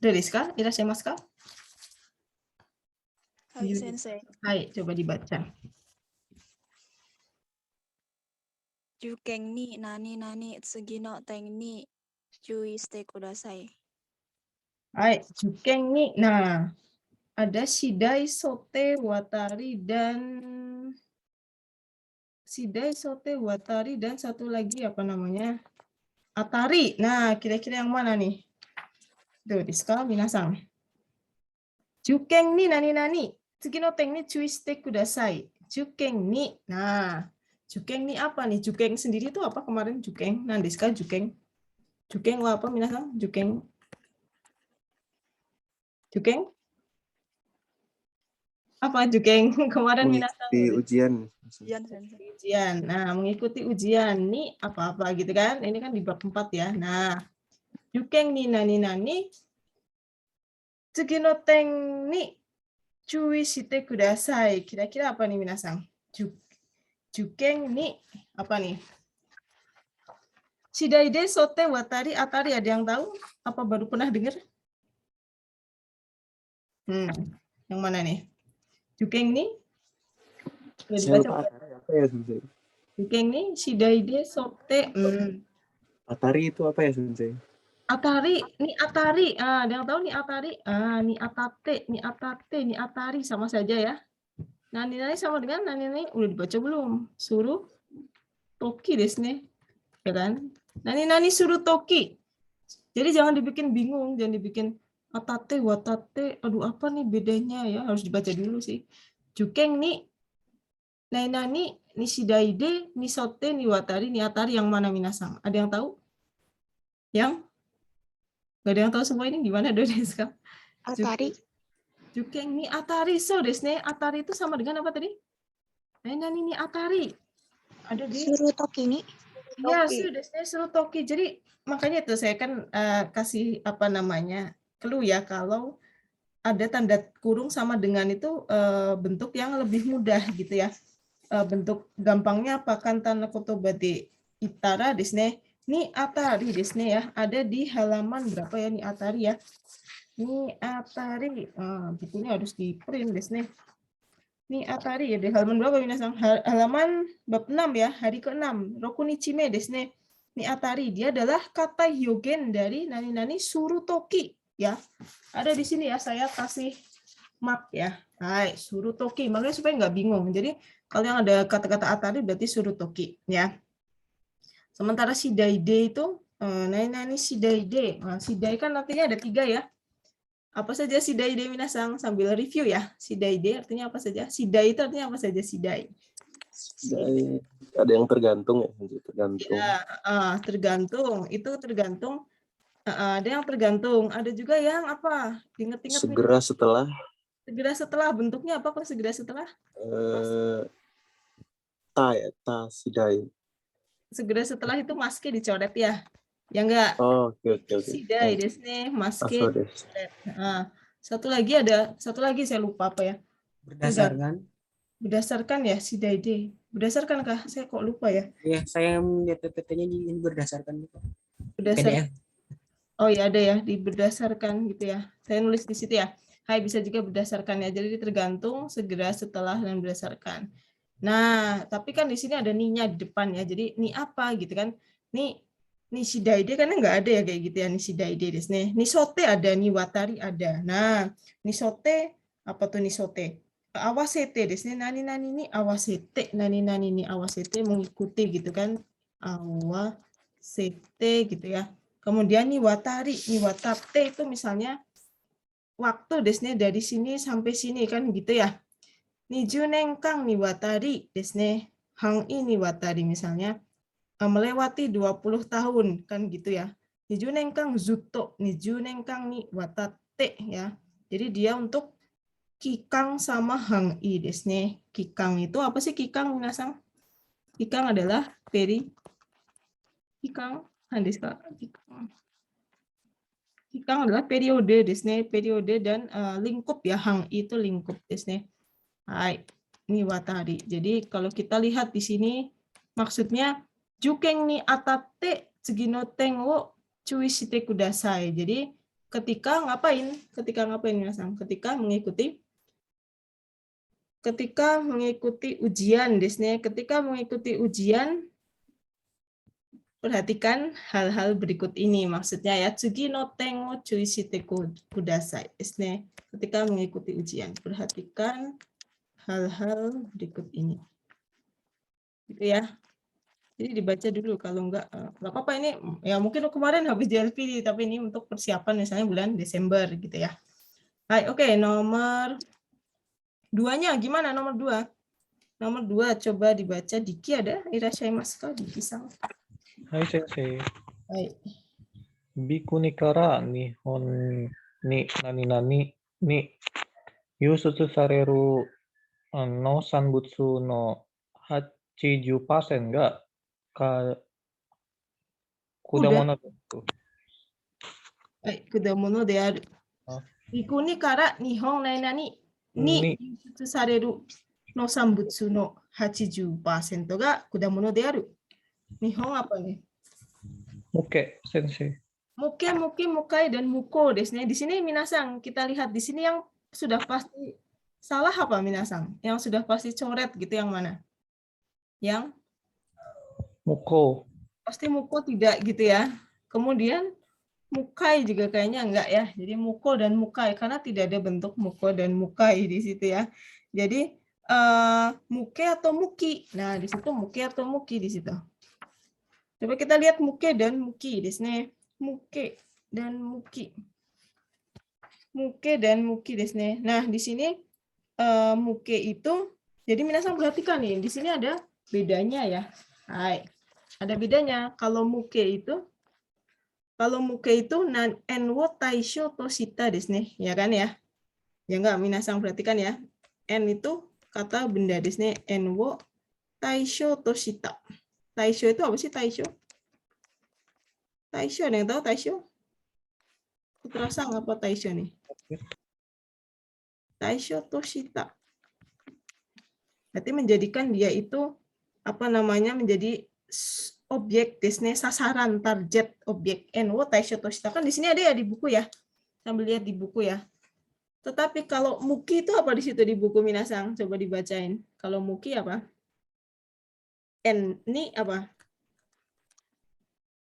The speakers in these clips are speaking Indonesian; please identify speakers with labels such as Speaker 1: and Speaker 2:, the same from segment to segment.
Speaker 1: どうですか? Irashimasu ka?
Speaker 2: Hai, Sensei.
Speaker 1: Hai, coba dibaca.
Speaker 2: Juken ni nani tsugi no ten ni chui shite kudasai.
Speaker 1: Hai, juken ni. Nah, ada shidai, sote, watari, dan satu lagi apa namanya? Atari. Nah, kira-kira yang mana nih? Do desu ka, minasan? Juken ni nani. Tsugi no ten ni chui shite kudasai. Juken ni. Nah, juken ni apa nih? Juken sendiri itu apa kemarin? Juken. Nah, desu ka juken? Juken wa apa minasan? Juken. Juken? Apa juken? Kemarin minasan
Speaker 3: Mengikuti ujian.
Speaker 2: Ujian, Sensei.
Speaker 1: ujian. Nah, mengikuti ujian nih apa-apa gitu kan. Ini kan di bab 4 ya. Nah, juken ni nani tsugi no ten ni chui shite kudasai. Kira-kira apa nih minasan? Juken ni apa nih? Shidai de, sote, watari, atari, ada yang tahu? Apa baru pernah dengar? Yang mana nih? Juken ni? Udah
Speaker 3: Saya
Speaker 1: dibaca?
Speaker 3: lupa apa ya, Sensei?
Speaker 1: Juken ni, shidai de, sote.
Speaker 3: Atari itu apa ya, Sensei?
Speaker 1: Atari, ada yang tahu nih Atari? Ni Atari sama saja ya. Nani sama dengan nani udah dibaca belum? Suruh toki desu ne. Ya kan? Nani suruh toki. Jadi jangan dibikin bingung, jangan dibikin atate, watate. Aduh, apa nih bedanya ya? Harus dibaca dulu sih. Juken ni nani ni shidaide, ni sote, ni watari, ni atari, yang mana minasang? Ada yang tahu? Yang? Gak ada yang tahu semua ini gimana desu ka?
Speaker 4: Atari.
Speaker 1: Juken ni atari, so desu ne. Atari itu sama dengan apa tadi? Nani ni atari. Ada di
Speaker 4: Surutoki ni.
Speaker 1: ya, so desu ne, surutoki. Jadi makanya itu saya kan kasih apa namanya? Clue ya, kalau ada tanda kurung sama dengan itu bentuk yang lebih mudah gitu ya. Bentuk gampangnya apa? Kantana kotoba de itara desu ne. Ni atari desu ne ya. Ada di halaman berapa ya ni atari ya? Ni atari. Bukunya harus di-print desu ne. Ni atari ya, di halaman berapa minasan? Halaman bab 6 ya, hari ke-6. Rokunichime desu ne. Ni atari, dia adalah kata hyogen dari nani surutoki ya. Ada di sini ya, saya kasih map ya. Hai, surutoki. Makanya supaya nggak bingung. Jadi kalau yang ada kata-kata atari berarti surutoki ya. Sementara shidaide itu nani shidaide. Nah, shidai kan artinya ada 3 ya. Apa saja shidaide minasang, sambil review ya. Shidaide artinya apa saja? Shidai itu artinya apa saja shidai?
Speaker 3: Shidai ada yang tergantung ya, tergantung.
Speaker 1: Ya, tergantung. Itu tergantung. Ada yang tergantung. Ada juga yang apa? Ingat-ingat.
Speaker 3: Segera setelah.
Speaker 1: Segera setelah, bentuknya apa kok segera setelah?
Speaker 3: Ta shidai.
Speaker 1: Segera setelah itu maske dicoret ya. Ya enggak?
Speaker 3: Oh, oke.
Speaker 1: Shidai desu ne, maske dicoret. Satu lagi saya lupa apa ya. Berdasarkan ya shidaide. Berdasarkankah? Saya kok lupa ya.
Speaker 5: Iya, saya melihat PPT-nya ini berdasarkan itu.
Speaker 1: Berdasarkan. Oh ya, ada ya, berdasarkan gitu ya. Saya nulis di situ ya. Hai, bisa juga berdasarkan ya. Jadi tergantung, segera, setelah, dan berdasarkan. Nah, tapi kan di sini ada ni-nya di depan ya. Jadi ni apa gitu kan? Ni shidaide kan nggak ada ya kayak gitu ya, ni shidaide desu ne. Ni sote ada, ni watari ada. Nah, ni sote apa tuh ni sote? Awasete desu ne. Nani ni awasete, nani ni awasete, mengikuti gitu kan. Awasete gitu ya. Kemudian ni watate itu misalnya waktu desu ne, dari sini sampai sini kan gitu ya. 20 nenkang ni watari desu ne. Hang ni watari misalnya melewati 20 tahun kan gitu ya. 20 nenkang zutto, 20 nenkang ni watate ya. Jadi dia untuk kikang sama hang i desu ne. Kikang itu apa sih kikang minasang? Kikang adalah Kikang adalah periode desu ne, periode dan lingkup ya, hang itu lingkup desu ne. Hai, ini watari. Jadi kalau kita lihat di sini maksudnya juken ni atate tsugi no ten wo chui shite kudasai. Jadi ketika ngapain? Ketika ngapain minasang? Ketika mengikuti ujian, desne. Ketika mengikuti ujian, perhatikan hal-hal berikut ini. Maksudnya ya, tsugi no ten wo chui shite kudasai. Desne. Ketika mengikuti ujian, perhatikan hal-hal berikut ini. Gitu ya. Jadi dibaca dulu, kalau enggak apa-apa ini ya mungkin kemarin habis JLP tapi ini untuk persiapan misalnya bulan Desember gitu ya. Baik, oke, nomor 2-nya gimana nomor 2? Nomor 2 coba dibaca. Diki ada? Irashaimasu ka? Diki sang.
Speaker 4: はい、先生。
Speaker 1: Baik.
Speaker 4: ビクニから日本に何々に輸出される農産物の 80% が果物です。
Speaker 1: Baik, kudamono de aru.
Speaker 4: Ah.
Speaker 1: Bikuni kara nihon nani ni yusutsu sareru nosanbutsu no 80% ga kudamono de aru. Nihon apa nih?
Speaker 4: OK、先生。
Speaker 1: Muke, muki, mukai, dan muko desne. Di sini minasang, kita lihat di sini yang sudah pasti salah apa minasang? Yang sudah pasti coret gitu yang mana? Yang
Speaker 4: 向こ
Speaker 1: pasti muko tidak gitu ya. Kemudian mukai juga kayaknya enggak ya. Jadi muko dan mukai karena tidak ada bentuk muko dan mukai di situ ya. Jadi muke atau muki. Nah, di situ muke atau muki di situ. Coba kita lihat muke dan muki di sini. Muke dan muki. Muke dan muki desu ne. Nah, di sini muke itu jadi minasan perhatikan nih, di sini ada bedanya ya. Hai. Ada bedanya. Kalau muke itu nan en wo taisho to shita desu ne, ya kan ya? Ya enggak, minasan perhatikan ya. En itu kata benda desu ne. En wo taisho to shita. Taisho itu apa sih taisho? Taisho, ada yang tahu taisho? Terasa apa taisho nih? Taisho to shita. Berarti menjadikan dia itu apa namanya menjadi objek desne sasaran target objek enwo taisho to shita kan di sini ada ya di buku ya. Sambil lihat di buku ya. Tetapi kalau muki itu apa di situ di buku minasang? Coba dibacain. Kalau muki apa? En ni apa?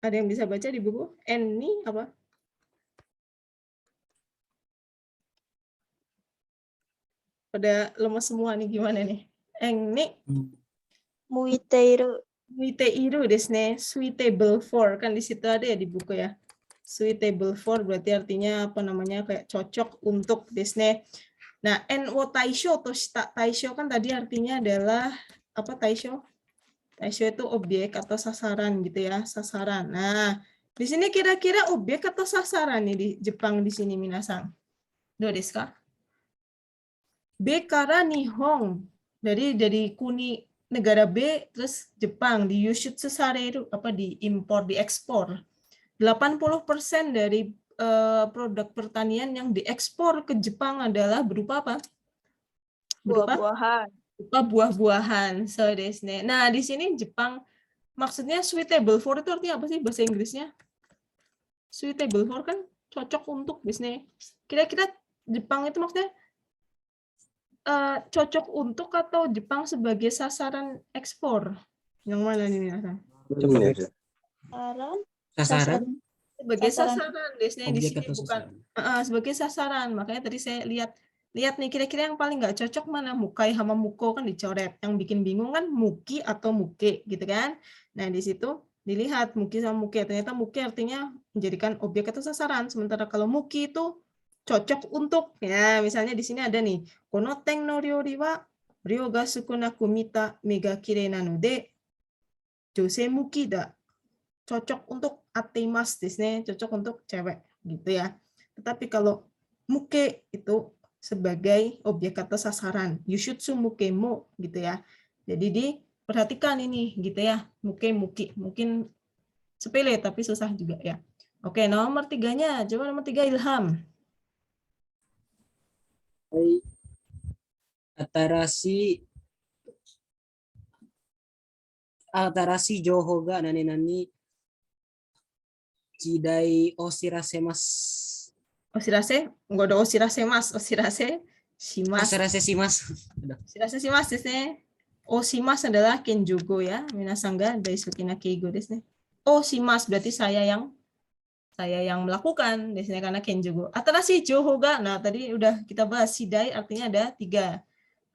Speaker 1: Ada yang bisa baca di buku? En ni apa? Pada lemas semua nih gimana nih? En ni
Speaker 2: Muiteiru.
Speaker 1: suiteiru desu ne. Suitable for kan di situ ada ya di buku ya. Suitable for berarti artinya apa namanya kayak cocok untuk desu ne. Nah, en wo taisho to shita. Taisho kan tadi artinya adalah apa taisho? Taisho itu objek atau sasaran gitu ya, sasaran. Nah, di sini kira-kira objek atau sasaran nih di Jepang di sini minasang. Do desu ka? B kara Nihon. Dari kuni negara B terus Jepang di yushutsu sareru apa diimpor, diekspor. 80% dari produk pertanian yang diekspor ke Jepang adalah berupa apa? Berupa
Speaker 2: Buah-buahan.
Speaker 1: buah-buahan. So desu ne. Nah, di sini Jepang maksudnya suitable for itu artinya apa sih bahasa Inggrisnya? Suitable for kan cocok untuk bisnis. Kira-kira Jepang itu maksudnya cocok untuk atau Jepang sebagai sasaran ekspor? Yang mana nih minasang?
Speaker 2: Sasaran.
Speaker 5: Sasaran.
Speaker 1: Sebagai
Speaker 2: Sasaran.
Speaker 1: sasaran, biasanya di
Speaker 5: Objek
Speaker 1: sini
Speaker 5: atau
Speaker 1: bukan
Speaker 5: sasaran.
Speaker 1: sebagai sasaran. Makanya tadi saya lihat nih kira-kira yang paling nggak cocok mana, mukai sama muko kan dicoret. Yang bikin bingung kan muki atau muke gitu kan. Nah, di situ dilihat muki sama muke. Ternyata muki artinya menjadikan objek atau sasaran. Sementara kalau muki itu cocok untuk, ya misalnya di sini ada nih, kono ten no ryori wa ryo ga sukunaku mita me ga kirei nanode jousei muki da. Cocok untuk ateimas disini, cocok untuk cewek gitu ya. Tetapi kalau muke itu sebagai objek atau sasaran, yushutsu mukemo gitu ya. Jadi diperhatikan ini gitu ya, muke muki. Mungkin sepele tapi susah juga ya. Oke, nomor 3-nya, coba nomor 3 Ilham.
Speaker 5: Atarashi joho ga nani nani jidai o shirasemasu.
Speaker 1: Osirase, nggak ada osirase mas, osirase shimasu.
Speaker 5: Osirase shimasu. Udah.
Speaker 1: Osirase shimasu desu ne. Oshimasu adalah kenjugo ya. Minasan ga daisuki na keigo desu ne. Oshimasu berarti saya yang melakukan desu ne, karena kenjugo. Atarashi jouhou ga, nah tadi udah kita bahas shidai artinya ada 3.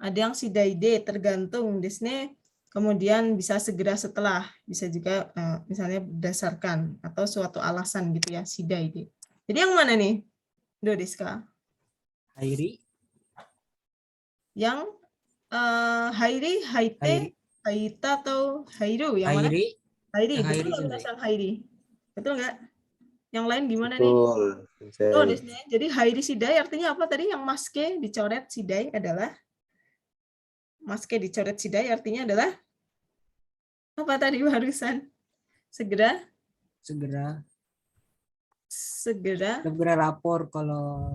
Speaker 1: Ada yang shidai de, tergantung desu ne. Kemudian bisa segera setelah, bisa juga misalnya berdasarkan atau suatu alasan gitu ya, shidai de. Jadi yang mana nih? Do desu ka?
Speaker 5: Hairi.
Speaker 1: Yang hairi, haite,
Speaker 5: Hairi.
Speaker 1: haita atau hairu? Yang mana?
Speaker 5: Hairi.
Speaker 1: Hairi,
Speaker 5: Yang
Speaker 1: betul
Speaker 5: hairi
Speaker 1: nggak
Speaker 5: sendiri.
Speaker 1: minasan hairi? Betul nggak? Yang lain gimana nih?
Speaker 3: Betul.
Speaker 1: Oh, desu ne. Jadi hairi shidai artinya apa tadi? Yang maske dicoret shidai adalah maske dicoret shidai artinya adalah apa tadi barusan? Segera
Speaker 5: Segera lapor kalau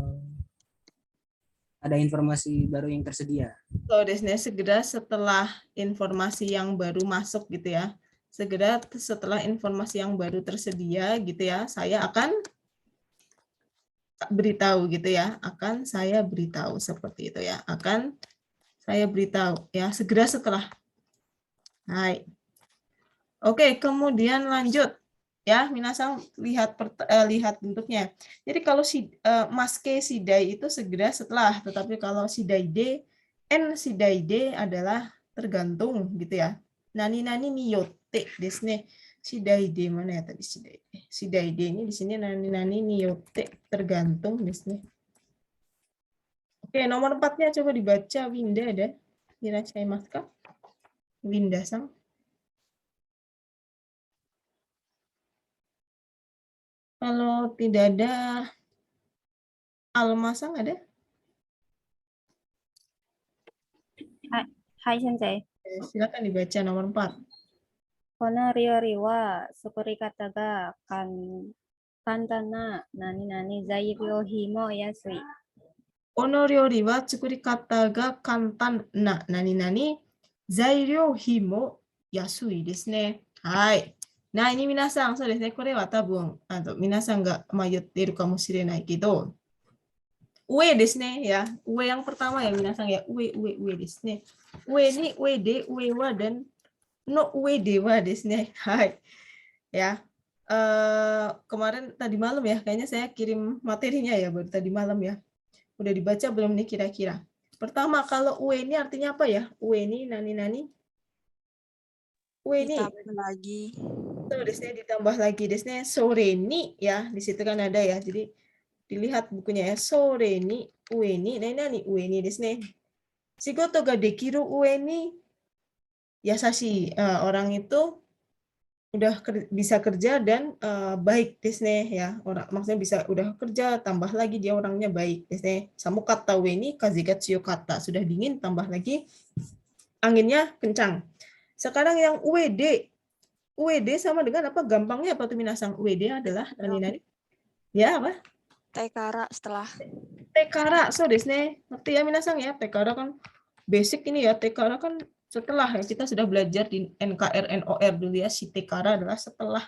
Speaker 5: ada informasi baru yang tersedia.
Speaker 1: so desu ne, segera setelah informasi yang baru masuk gitu ya. Segera setelah informasi yang baru tersedia gitu ya, saya akan beritahu gitu ya. Akan saya beritahu seperti itu ya. Akan saya beritahu ya, segera setelah. Hai. Oke, kemudian lanjut. Ya, minasan lihat lihat bentuknya. Jadi kalau maske shidai itu segera setelah, tetapi kalau shidai de shidai de adalah tergantung gitu ya. Nani nani ni yotte desu ne. Shidai de mana ya tadi shidai de? Shidai de ini di sini nani nani ni yotte, tergantung desu ne. Oke, nomor 4-nya coba dibaca. Winda ada? Irashimasu ka? Winda-san. Kalau tidak ada, Almasang ada?
Speaker 6: はい、先生。
Speaker 1: Silakan dibaca nomor 4.
Speaker 6: この料理は作り方が簡単な何々材料費も安い。
Speaker 1: Kono ryori wa tsukurikata ga kantan na nani nani zairyo himo yasui desu ne. Hai. Nah, ini minasan, so desu ne, kore wa tabun minasan ga mayutte ka moshirenai kedo. Ue desu ne ya. Ue yang pertama ya minasan ya. Ue desu ne. Ue ni ue de, ue wa dan no ue de wa desu ne. Hai. Ya. Kemarin tadi malam ya, kayaknya saya kirim materinya ya baru tadi malam ya. Udah dibaca belum nih kira-kira? Pertama, kalau ue ini artinya apa ya? Ue ini nani-nani. Ue ini
Speaker 2: Ditambah lagi.
Speaker 1: desnya ditambah lagi desnya sore ni ya. Di situ kan ada ya. Jadi dilihat bukunya ya. Sore ni ue ni nani ue ni desnya. Shigoto ga dekiru ue ni yasashi. Orang itu udah bisa kerja dan baik desne ya, orang maksudnya bisa udah kerja tambah lagi dia orangnya baik desne. Samu kata ue ni kaze ga tsuyo kata, sudah dingin tambah lagi anginnya kencang. Sekarang yang UED sama dengan apa, gampangnya apa tuh minasan? UED adalah nani ya apa,
Speaker 2: Tekara setelah.
Speaker 1: tekara. So desne, ngerti ya minasan ya, tekara kan basic ini ya. Tekara kan setelah ya, kita sudah belajar di NKR NOR dulu ya, si tekara adalah setelah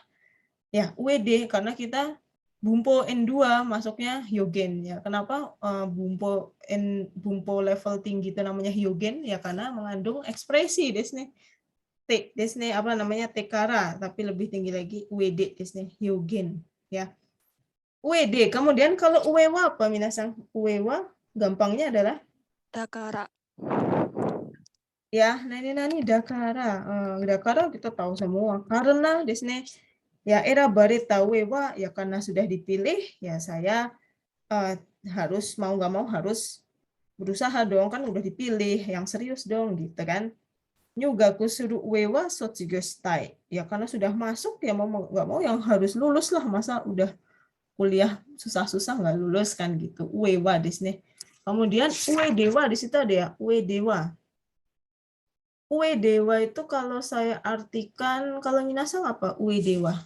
Speaker 1: ya. UED karena kita bumpo N2 masuknya hyogen ya. Kenapa bumpo level tinggi itu namanya hyogen ya, karena mengandung ekspresi desne desne apa namanya tekara, tapi lebih tinggi lagi UED desne hyogen ya. UED. Kemudian kalau uewa apa minasan? Uewa gampangnya adalah
Speaker 2: Dakara.
Speaker 1: ya, nani dakara. Dakara kita tahu semua. Karena desne ya era bareta uewa ya, karena sudah dipilih ya saya harus mau nggak mau harus berusaha dong, kan udah dipilih yang serius dong gitu kan. Nyugaku suruh uewa sotsugyo shitai. Ya karena sudah masuk ya mau nggak mau yang harus lulus lah, masa udah kuliah susah-susah nggak lulus kan gitu. Uewa desne. Kemudian uedewa di situ ada ya, uedewa. Uedewa itu kalau saya artikan, kalau minasan apa uedewa?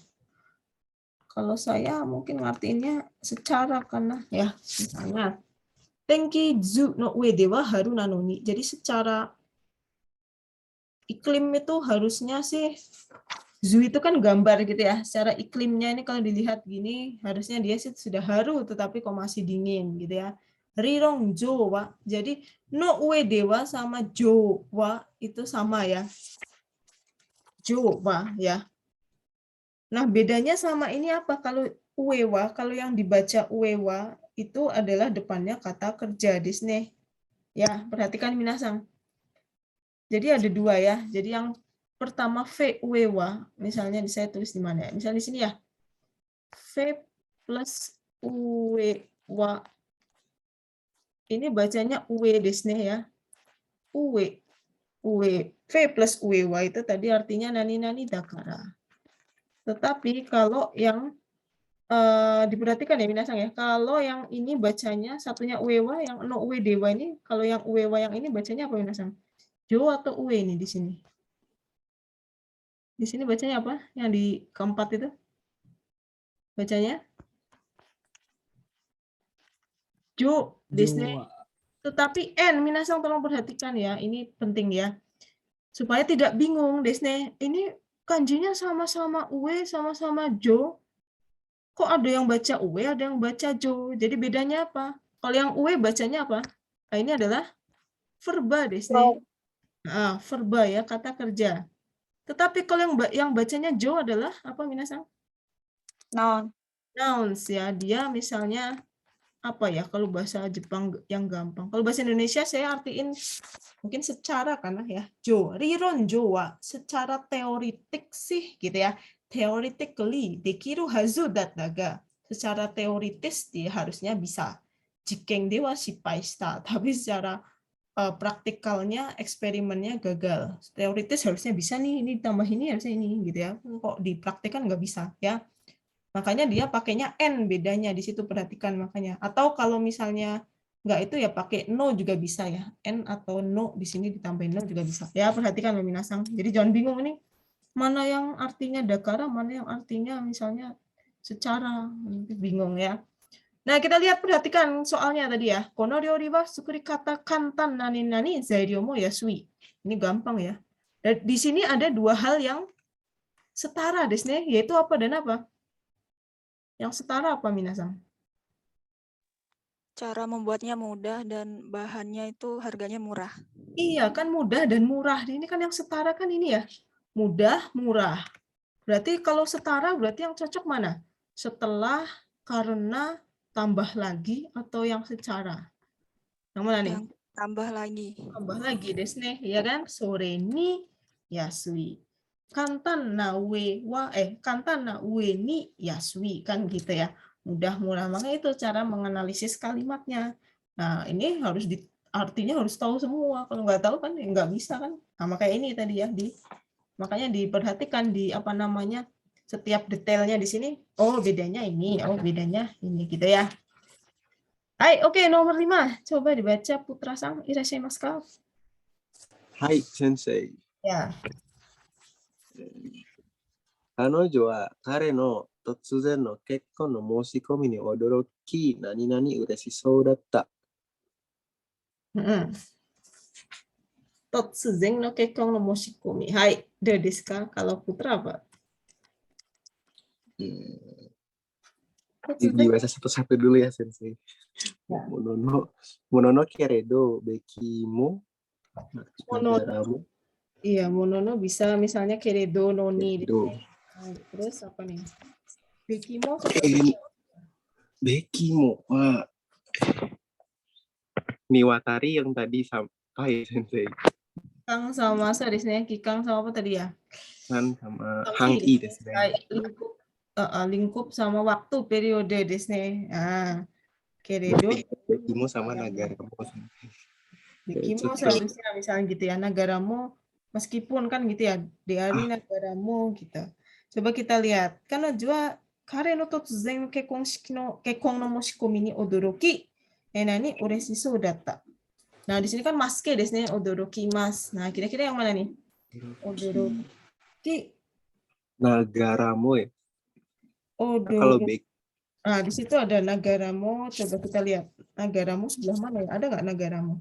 Speaker 1: Kalau saya mungkin ngartiinnya secara karena ya, misalnya tenki zu no uedewa haru nanoni. Jadi secara iklim itu harusnya sih Zu itu kan gambar gitu ya. Secara iklimnya ini kalau dilihat gini, harusnya dia sih sudah haru, tetapi kok masih dingin gitu ya. Rirong Jowa. Jadi no ue dewa sama Jowa itu sama ya. Jowa ya. Nah, bedanya sama ini apa? Kalau uewa, kalau yang dibaca uewa itu adalah depannya kata kerja di sini. Ya, perhatikan minasang. Jadi ada dua ya. Jadi yang pertama V uewa, misalnya saya tulis di mana ya? Misalnya di sini ya. V plus uewa. Ini bacanya ue di sini ya. Ue. Ue. V plus uewa itu tadi artinya nani-nani dakara. Tetapi kalau yang diperhatikan ya minasang ya, kalau yang ini bacanya satunya uewa, yang no ue dewa ini, kalau yang uewa yang ini bacanya apa minasang? Jo atau ue ini di sini? Di sini bacanya apa? Yang di keempat itu? Bacanya? Jo, di sini.
Speaker 5: Jowa.
Speaker 1: Tetapi N, minasang tolong perhatikan ya, ini penting ya. Supaya tidak bingung, Desne. Ini kanjinya sama-sama ue, sama-sama jo. Kok ada yang baca ue, ada yang baca jo. Jadi bedanya apa? Kalau yang ue bacanya apa? Nah, ini adalah verba, Desne. Nah, verba ya, kata kerja. Tetapi kalau yang bacanya jo adalah apa, minasang?
Speaker 2: Noun.
Speaker 1: Nouns ya. Dia misalnya apa ya, kalau bahasa Jepang yang gampang. Kalau bahasa Indonesia saya artiin mungkin secara karena ya, jo, riron jowa, secara teoritik sih gitu ya. Theoretically, dekiru hazu dattaga. Secara teoritis dia harusnya bisa. Jikeng dewa shippai shita, tapi secara praktikalnya, eksperimennya gagal. Teoritis harusnya bisa nih, ini tambah ini harusnya ini gitu ya. Kok dipraktikkan nggak bisa ya. Makanya dia pakainya N, bedanya di situ, perhatikan makanya. Atau kalau misalnya nggak itu ya pakai no juga bisa ya. N atau no di sini ditambahin no juga bisa. Ya perhatikan minasang. Jadi jangan bingung ini mana yang artinya dakara, mana yang artinya misalnya secara, bingung ya. Nah, kita lihat, perhatikan soalnya tadi ya. Kono ryori wa sukuri kata kantan nani nani zairyo mo yasui. Ini gampang ya. Dan di sini ada dua hal yang setara desne, yaitu apa dan apa? Yang setara apa, minasang?
Speaker 2: Cara membuatnya mudah dan bahannya itu harganya murah.
Speaker 1: Iya, kan mudah dan murah. Ini kan yang setara kan ini ya. Mudah, murah. Berarti kalau setara berarti yang cocok mana? Setelah, karena, tambah lagi, atau yang secara? Yang mana nih?
Speaker 2: Yang tambah lagi.
Speaker 1: Tambah lagi desne, ya kan? Sore ni yasui. Kantan na ue wa kantan na ue ni yasui, kan gitu ya. Mudah, murah. Makanya itu cara menganalisis kalimatnya. Nah, ini harus artinya harus tahu semua. Kalau nggak tahu kan ya nggak bisa kan. Nah, makanya ini tadi ya makanya diperhatikan di apa namanya setiap detailnya di sini. Oh, bedanya ini. Oh, bedanya ini gitu ya. Hai, oke, nomor 5. Coba dibaca Putra-san. Irashimasu ka?
Speaker 3: Hai, sensei.
Speaker 1: Ya.
Speaker 3: 彼女は彼の突然の結婚の申し込みに驚き、何々嬉しそうだった。
Speaker 1: Totsuzen no kekkon no moshikomi. Hai, desu ka? Kalau Putra apa?
Speaker 3: Dibaca satu-satu dulu ya, sensei.
Speaker 1: Ya.
Speaker 3: Monono keredo bekimu.
Speaker 1: Monono. Iya, monono bisa misalnya keredo noni. Terus apa nih? Bekimo.
Speaker 3: Bekimu. Wah. Niwatari yang tadi sampai, sensei.
Speaker 1: Kikang sama masa di sini. Kikang sama apa tadi ya?
Speaker 3: Kan sama hangi desu ne.
Speaker 1: Lingkup sama waktu, periode di sini. Keredo.
Speaker 3: Bekimu sama nagaramu.
Speaker 1: Bekimo seharusnya misalnya gitu ya. Nagaramu, meskipun kan gitu ya. Dari nagaramu gitu. Coba kita lihat. Karena jua kare no totsuzen kekkon no moshikomi ni odoroki. Nani ureshisou datta. Nah, di sini kan maske desu ne, odorokimasu. Nah, kira-kira yang mana nih? Odoroki.
Speaker 3: Nagaramu ya. Kalau
Speaker 1: Nah, di situ ada nagaramu. Coba kita lihat. Nagaramu sebelah mana ya? Ada nggak nagaramu?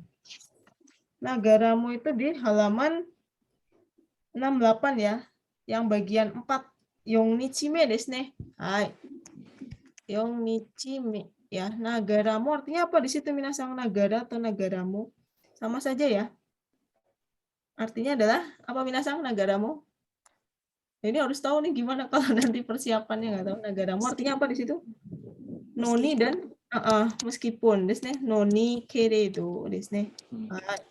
Speaker 1: Nagaramu itu di halaman 68 ya. yang bagian 4. Yongnichime desu ne. Hai. Yongnichime. Ya, nagaramu artinya apa di situ minasang? Nagara atau nagaramu? Sama saja ya. Artinya adalah apa minasang nagaramu? Ini harus tahu nih gimana kalau nanti persiapannya nggak tahu nagaramu artinya apa di situ? Noni dan meskipun desu ne. Noni keredo desu ne. Hai.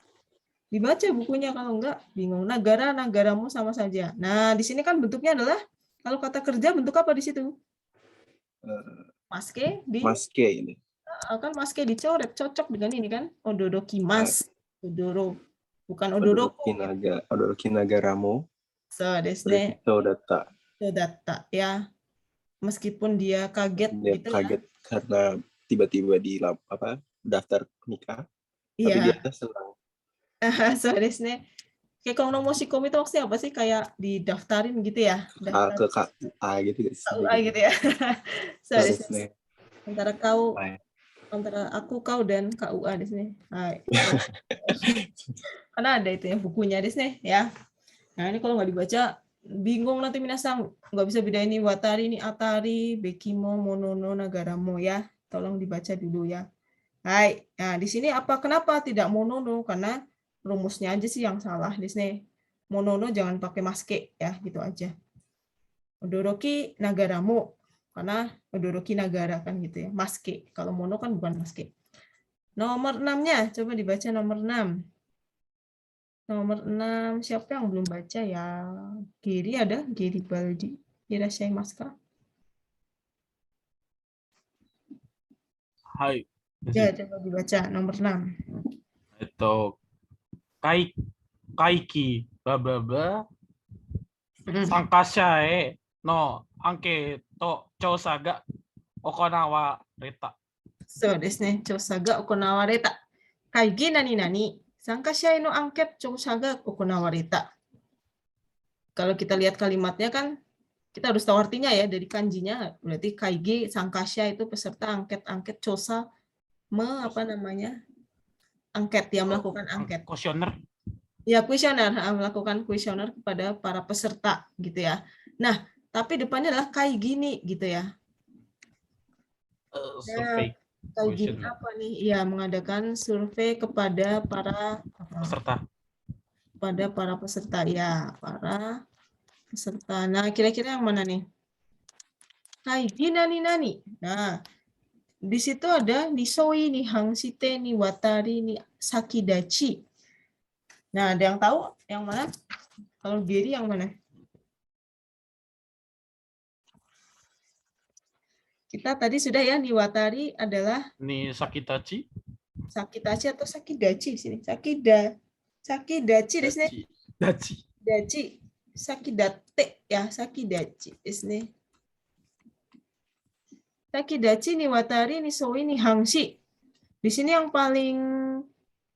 Speaker 1: Dibaca bukunya, kalau enggak bingung. Nagaramu sama saja. Nah, di sini kan bentuknya adalah kalau kata kerja bentuk apa di situ? Maske
Speaker 3: Maske ini.
Speaker 1: Kan maske dicoret, cocok dengan ini kan? Odorokimasu. Odoro. Bukan odoroku.
Speaker 3: Odoroki nagaramu.
Speaker 1: So, desu ne.
Speaker 3: Sodatta.
Speaker 1: Sodatta ya. Meskipun dia kaget
Speaker 3: Dia
Speaker 1: gitu
Speaker 3: kaget karena tiba-tiba di daftar nikah.
Speaker 1: ya.
Speaker 3: Tapi
Speaker 1: Iya.
Speaker 3: dia senang.
Speaker 1: So, desu ne. Kayak kalau nomosikomi itu maksudnya apa sih? Kayak didaftarin gitu ya?
Speaker 3: Ke KUA gitu guys.
Speaker 1: KUA gitu ya. So, desu ne. Antara aku, kau, dan KUA di sini. Hai. Karena ada itu ya bukunya di sini ya. Nah, ini kalau nggak dibaca bingung nanti minasang, nggak bisa bedain ini watari, ini atari, bekimo, monono, nagaramo ya. Tolong dibaca dulu ya. Hai. Nah, di sini kenapa tidak monono? Karena rumusnya aja sih yang salah di sini. Monono jangan pakai maske ya, gitu aja. Odoroki nagaramo. Karena odoroki nagara kan gitu ya, maske. Kalau mono kan bukan maske. Nomor 6-nya, coba dibaca nomor 6. Nomor 6, siapa yang belum baca ya? Giri ada? Giri Baldi. Irashaimashou ka?
Speaker 7: Hai.
Speaker 1: Ya, coba dibaca nomor 6.
Speaker 7: Kaiki bla bla bla sankashae no anke to chosa ga okonawareta.
Speaker 1: So desu ne, chosa ga okonawareta. Kaigi nani nani, sankashae no anket chosa ga okonawareta. Kalau kita lihat kalimatnya kan kita harus tahu artinya ya dari kanjinya. Berarti kaigi sankasha itu peserta angket chosa angket ya, melakukan angket.
Speaker 7: Kuesioner.
Speaker 1: Ya, kuesioner, melakukan kuesioner kepada para peserta gitu ya. Nah, tapi depannya adalah kayak gini gitu ya.
Speaker 7: Survei.
Speaker 1: Kayak gini apa nih? Ya, mengadakan survei kepada para
Speaker 7: peserta.
Speaker 1: Pada para peserta ya, para peserta. Nah, kira-kira yang mana nih? Kayak nani. Nah, di situ ada nisoi, nih hangshite, nih watari, nih sakidachi. Nah, ada yang tahu yang mana? Kalau Giri yang mana? Kita tadi sudah ya, niwatari adalah
Speaker 7: Ni sakitachi.
Speaker 1: Sakitachi atau sakidachi sini. Sakidachi desu ne. Dachi. Sakidate ya, sakidachi desu ne. Sakidachi niwatari nisoi ni hangshi. Di sini yang paling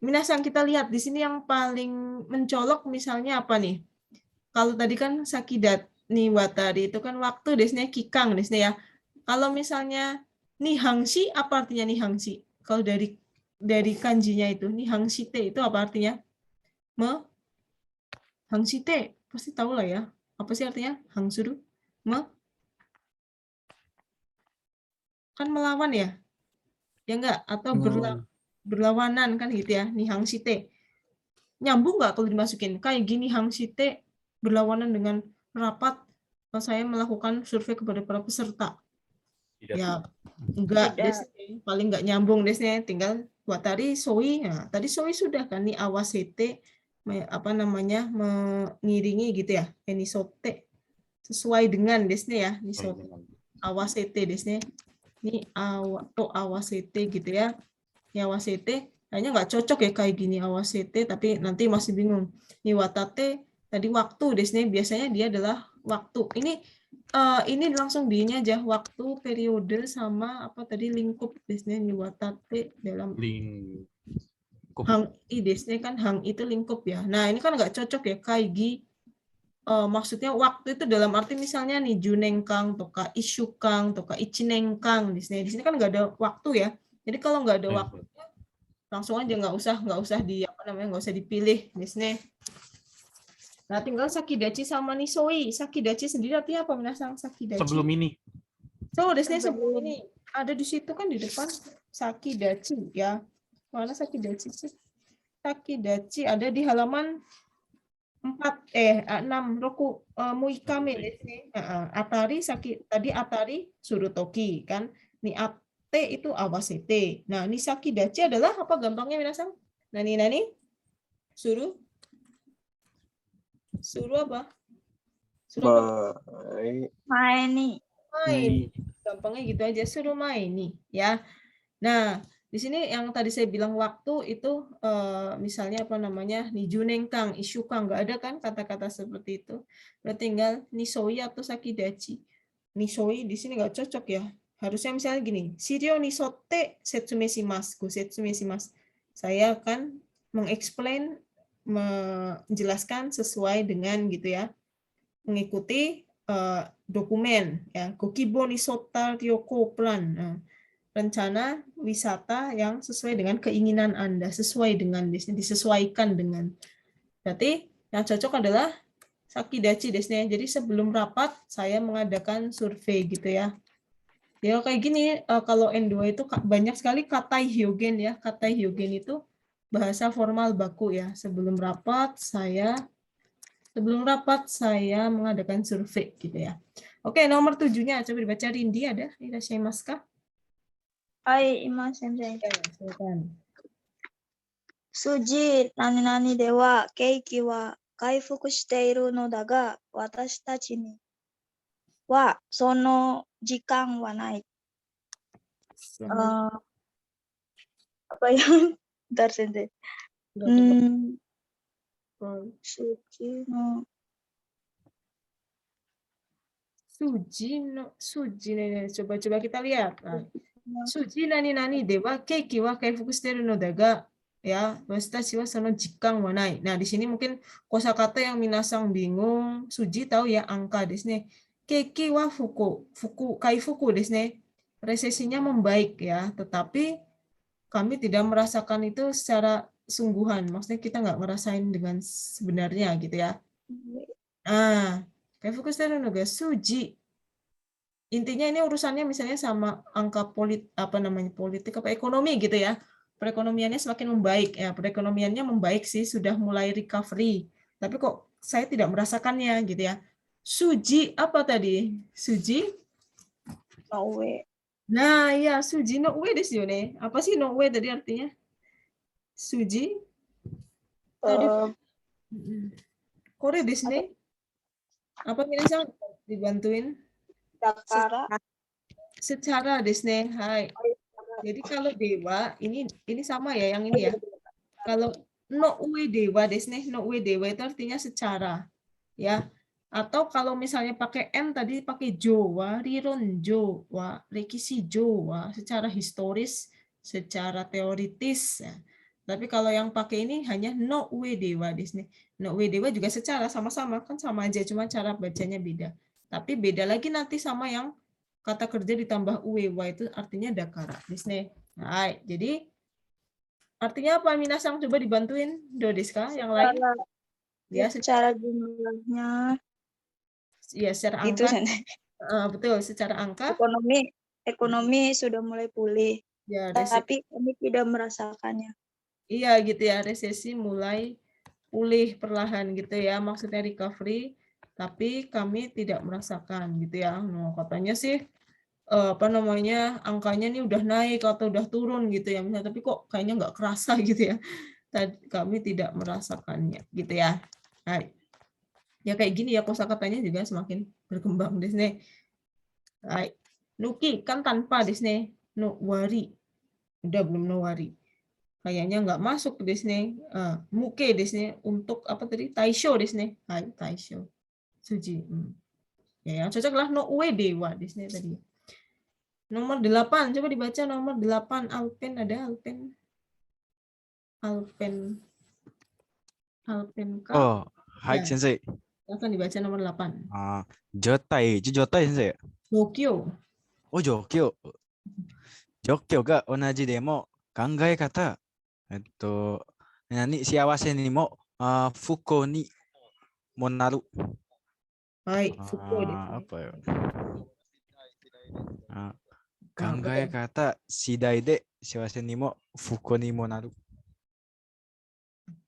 Speaker 1: minasang kita lihat di sini yang paling mencolok misalnya apa nih? Kalau tadi kan sakidat niwatari itu kan waktu desnya kikang desnya ya. Kalau misalnya nihangshi apa artinya nihangshi? Kalau dari kanjinya itu nihangshite itu apa artinya? Hangshite pasti tahu lah ya. Apa sih artinya? Hangsuru? Kan melawan ya? Ya enggak? Atau berlawanan kan gitu ya, nihangshite. Nyambung nggak kalau dimasukin? Kayak gini hangshite berlawanan dengan rapat saya melakukan survei kepada para peserta.
Speaker 7: Tidak.
Speaker 1: Ya, enggak, paling enggak nyambung desnya, tinggal watari soi. Nah, tadi soi sudah kan nih awasete mengiringi gitu ya. Enisote sesuai dengan desnya ya, nisote. Awasete desnya. Ini awasete gitu ya. Ini awasete kayaknya nggak cocok ya kayak gini awasete, tapi nanti masih bingung. Ini watate tadi waktu desnya, biasanya dia adalah waktu. Ini langsung dinya aja waktu, periode sama apa tadi lingkup desnya ini watate dalam
Speaker 7: lingkup.
Speaker 1: Hang i desnya kan hang itu lingkup ya. Nah, ini kan nggak cocok ya kaigi. Maksudnya waktu itu dalam arti misalnya nih junengkang, toka isukang, toka ichinengkang di sini. Di sini kan nggak ada waktu ya. Jadi kalau nggak ada waktu langsung aja nggak usah nggak usah dipilih di sini. Nah, tinggal sakidachi sama nisoi. Sakidachi sendiri artinya apa, Minasang? Sakidachi.
Speaker 7: Sebelum ini.
Speaker 1: So, desne sebelum
Speaker 2: Sebelum.
Speaker 1: ini. Ada di situ kan di depan sakidachi ya. Mana sakidachi sih? Sakidachi ada di halaman 6 roku muikame desne. Atari tadi atari surutoki kan. Ni ate itu awasete. Nah, ni sakidachi adalah apa gampangnya Minasang? Nani? Suruh apa? Suruh apa?
Speaker 3: Baik.
Speaker 1: Main. Gampangnya gitu aja, suruh main nih ya. Nah, di sini yang tadi saya bilang waktu itu misalnya apa namanya? Nijunengkang, isyukang, nggak ada kan kata-kata seperti itu. Berarti tinggal nisoi atau sakidachi. Nisoi di sini nggak cocok ya. Harusnya misalnya gini, shirio nisotte setsume shimasu, setsume shimasu. Saya akan menjelaskan sesuai dengan gitu ya. Mengikuti dokumen ya, Gokibo ni Sota Ryoko Plan, rencana wisata yang sesuai dengan keinginan Anda, sesuai dengan disesuaikan dengan. Berarti yang cocok adalah sakidachi desne. Jadi sebelum rapat saya mengadakan survei gitu ya. Ya kayak gini, kalau N2 itu banyak sekali katai hyogen ya. Katai hyogen itu bahasa formal baku ya. Sebelum rapat saya mengadakan survei gitu ya. Oke, nomor 7-nya coba dibaca. Rindi ada? Irashimasu ka?
Speaker 2: Hai, Ima Sensei.
Speaker 1: Ya, silakan.
Speaker 2: Suji nani-nani de wa keiki wa kaifuku shite iru no da ga watashi tachi ni wa sono jikan wa nai. Apa yang bentar Sensei. Suji nih, coba kita lihat. Suji nani dewa keiki wa kaifuku shiteru no daga ya, watashi wa sono jikan wa nai. Nah, di sini mungkin kosakata yang Minasang bingung. Suji tahu ya angka desne. Keiki wa kaifuku desne. Resesinya membaik ya, tetapi kami tidak merasakan itu secara sungguhan. Maksudnya kita nggak ngerasain dengan sebenarnya gitu ya. Kaifuku shiteru no ga suji. Intinya ini urusannya misalnya sama angka politik apa ekonomi gitu ya. Perekonomiannya semakin membaik ya. Perekonomiannya membaik sih, sudah mulai recovery. Tapi kok saya tidak merasakannya gitu ya. Suji apa tadi? Suji? No ue.
Speaker 1: Nah, ya suji no ue desu yo ne. Apa sih no ue tadi artinya? Suji? Tadi Kore desu ne. Apa Minasang dibantuin?
Speaker 2: Dakara.
Speaker 1: Secara desne, hai. Jadi kalau dewa ini sama ya yang ini ya. Kalau no ue dewa desne, no ue dewa itu artinya secara ya. Atau kalau misalnya pakai M tadi pakai jowa, riron jowa, rekishi jowa, secara historis, secara teoritis ya. Tapi kalau yang pakai ini hanya no ue dewa desne. No ue dewa juga secara sama-sama kan sama aja, cuma cara bacanya beda. Tapi beda lagi nanti sama yang kata kerja ditambah uewa itu artinya dakara. Disney. Nah, jadi artinya apa Minasang? Coba dibantuin Dodeska yang lain. Ya,
Speaker 2: secara jumlahnya.
Speaker 1: Ya, secara
Speaker 2: Gitu,
Speaker 1: angka. Betul, secara angka.
Speaker 2: Ekonomi sudah mulai pulih.
Speaker 1: Ya,
Speaker 2: tapi kami tidak merasakannya.
Speaker 1: Iya gitu ya, resesi mulai pulih perlahan gitu ya, maksudnya recovery. Tapi kami tidak merasakan gitu ya. Nah, katanya sih angkanya nih udah naik atau udah turun gitu ya misalnya, tapi kok kayaknya nggak kerasa gitu ya. Kami tidak merasakannya gitu ya. Nah, ya kayak gini ya kosakatanya juga semakin berkembang desne. Hai. Nuki kan tanpa desne. No wari. Udah belum no wari. Kayaknya nggak masuk desne. Muke desne untuk apa tadi? Taisho desne. Hai, taisho. Suji. Ya, yang cocok lah no ue dewa desne tadi. Nomor 8, coba dibaca nomor 8. Alpen ada Alpen. Alpen kah?
Speaker 8: Oh, hai
Speaker 1: Ya.
Speaker 8: Sensei.
Speaker 1: Akan dibaca nomor 8.
Speaker 8: Jotai, Jotai Sensei.
Speaker 1: Jokyo.
Speaker 8: Oh, Jokyo. Jokyo ga onaji demo kangae kata. Nani siawase ni mo fuko ni monaru.
Speaker 1: Hai, fuko desu.
Speaker 8: Apa ya? Kangae kata shidai de shiwase ni mo fuko ni mo naru.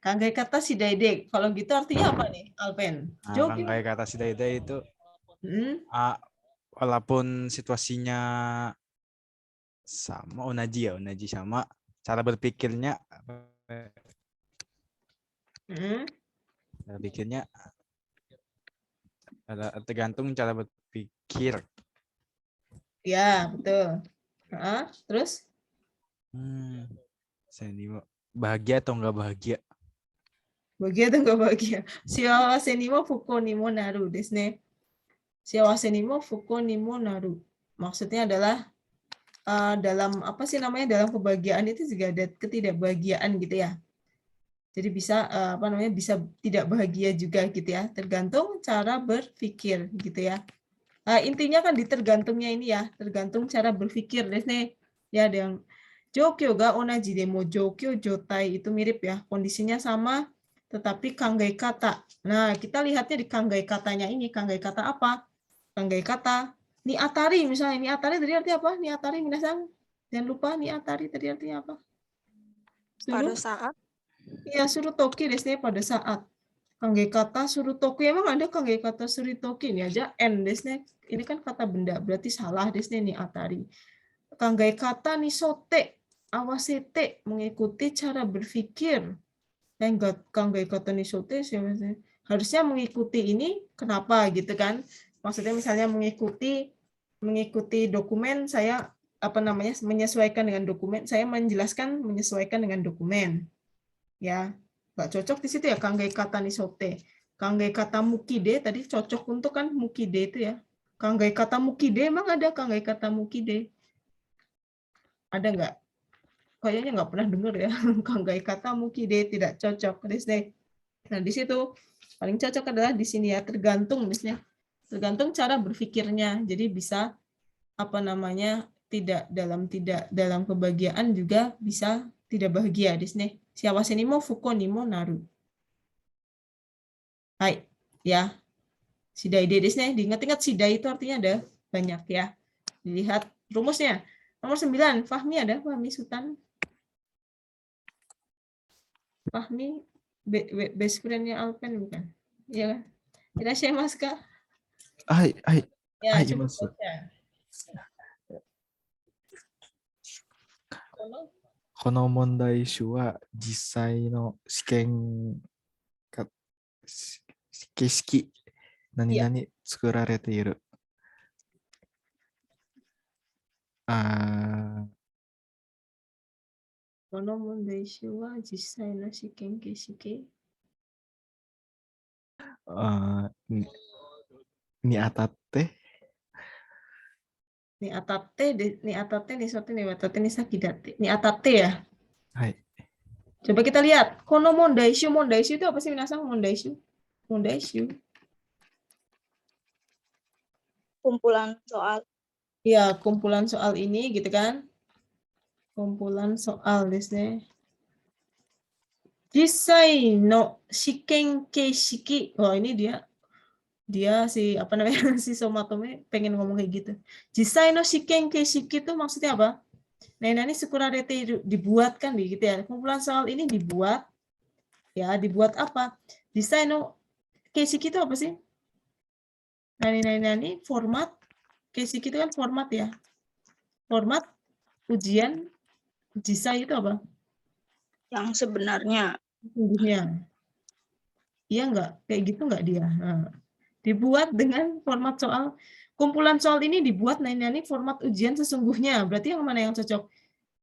Speaker 1: Kangai kata si Daide. Kalau gitu artinya apa nih, Alpen? Jokyo.
Speaker 8: Kangae kata shidai de itu
Speaker 1: Hmm?
Speaker 8: walaupun situasinya sama onaji sama cara berpikirnya tergantung cara berpikir.
Speaker 1: Ya, betul. Terus?
Speaker 8: Bahagia atau enggak bahagia?
Speaker 1: Bahagia atau enggak bahagia? Shiawase ni mo fuko ni mo naru desu ne. Shiawase ni mo fuko ni mo naru. Maksudnya adalah dalam apa sih namanya, dalam kebahagiaan itu juga ada ketidakbahagiaan gitu ya. Jadi bisa bisa tidak bahagia juga gitu ya, tergantung cara berpikir gitu ya. Intinya kan di tergantungnya ini ya, tergantung cara berpikir desu ne. Ya, ada yang jokyo ga onaji demo, jokyo jotai itu mirip ya, kondisinya sama tetapi kangai kata. Nah, kita lihatnya di kangai katanya ini, kangai kata apa? Kangai kata ni atari misalnya, ni atari tadi artinya apa? Ni atari minasan. Jangan lupa ni atari tadi artinya apa?
Speaker 9: Pada saat.
Speaker 1: Iya, surutoki desu ne, pada saat. Kangai kata surutoki, emang ada kangai kata suritoki, ini aja n desu ne. Ini kan kata benda, berarti salah desu ne, ni atari. Kangai kata ni sote, awasete, mengikuti cara berpikir. Kangai kata ni sote harusnya mengikuti ini, kenapa gitu kan? Maksudnya misalnya mengikuti dokumen, saya menyesuaikan dengan dokumen, saya menjelaskan menyesuaikan dengan dokumen. Ya, nggak cocok di situ ya kangai kata ni sote. Kangai kata mukide tadi cocok untuk kan mukide itu ya. Kangai kata mukide, emang ada kangai kata mukide? Ada nggak? Kayaknya nggak pernah dengar ya. Kangai kata mukide tidak cocok. Nah, di situ paling cocok adalah di sini ya, tergantung misalnya. Tergantung cara berpikirnya. Jadi bisa tidak dalam kebahagiaan juga bisa tidak bahagia di sini. Siawase ni mo fuko ni mo naru. Hai, ya. Shidai de desu ne. Diingat-ingat shidai itu artinya ada banyak ya. Dilihat rumusnya. Nomor 9, Fahmi ada? Fahmi Sultan. Fahmi best friend-nya Alpen bukan? Iya kan? Irashimasu ka?
Speaker 3: Hai.
Speaker 1: Ya,
Speaker 3: Hai,
Speaker 1: coba
Speaker 3: Mas.
Speaker 1: baca.
Speaker 10: この問題集は実際の試験形式何々作られている。
Speaker 1: この問題集は実際の試験形式
Speaker 10: にあたって
Speaker 1: ni atate ni sote ni watate ni sakidate. Ni atate ya.
Speaker 10: Hai.
Speaker 1: Coba kita lihat. Kono mondaishu itu apa sih minasan? Mondaishu.
Speaker 9: Kumpulan soal.
Speaker 1: Ya, kumpulan soal ini gitu kan. Kumpulan soal desu. Jisai no shiken keishiki. Oh, ini dia si si Somatome pengen ngomong kayak gitu. Jisai no shiken keishiki itu maksudnya apa? Nah, ini sukurarete dibuatkan gitu ya. Kumpulan soal ini dibuat ya, dibuat apa? Jisai no keishiki itu apa sih? Nani format keishiki itu kan format ya. Format ujian jisai itu apa?
Speaker 9: Yang sebenarnya.
Speaker 1: Iya enggak? Kayak gitu enggak dia? Nah, dibuat dengan format soal. Kumpulan soal ini dibuat nani format ujian sesungguhnya. Berarti yang mana yang cocok?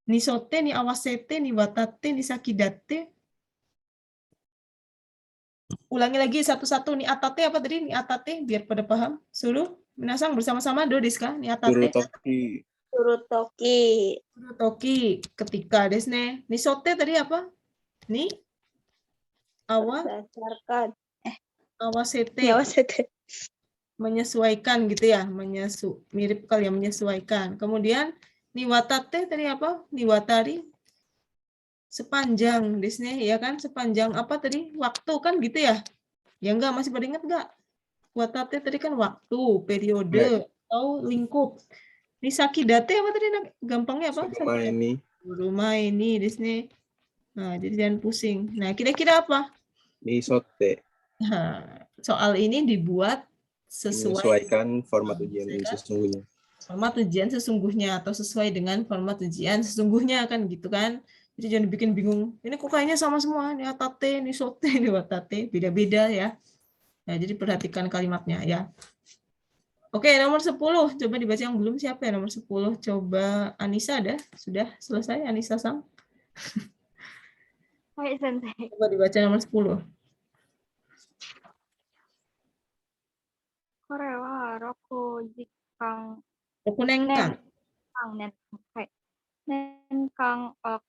Speaker 1: Ni sote, ni awasete, ni watate, ni sakidate. Ulangi lagi satu-satu. Ni atate apa tadi? Ni atate biar pada paham. Suruh minasang bersama-sama do desu ka? Ni atate. Surutoki ketika desu ne. Ni sote tadi apa? Ni awasete. Menyesuaikan gitu ya, mirip kali ya, menyesuaikan. Kemudian niwatate tadi apa? Niwatari sepanjang di sini ya kan, sepanjang apa tadi? Waktu kan gitu ya.
Speaker 2: Ya enggak, masih pada ingat enggak? Watate tadi kan waktu, periode, atau lingkup. Ini sakidate apa tadi? Gampangnya apa?
Speaker 3: Rumah ini.
Speaker 2: Rumah ini di sini. Nah, jadi jangan pusing. Nah, kira-kira apa?
Speaker 3: Misotte.
Speaker 2: Nah, soal ini dibuat sesuai
Speaker 3: Menyesuaikan format ujian ini sesungguhnya.
Speaker 2: format ujian sesungguhnya atau sesuai dengan format ujian sesungguhnya kan gitu kan. Jadi jangan bikin bingung. Ini kok kayaknya sama semua. Ini atate, ini sote, ini watate. Beda-beda ya. Nah, jadi perhatikan kalimatnya ya. Oke, nomor 10. Coba dibaca yang belum siapa ya nomor 10. Coba Anissa ada? Sudah selesai Anissa Sang?
Speaker 6: Baik, Sensei.
Speaker 2: Coba dibaca nomor 10.
Speaker 6: これは6時間
Speaker 2: Rokunengkang.
Speaker 6: 年はい年間観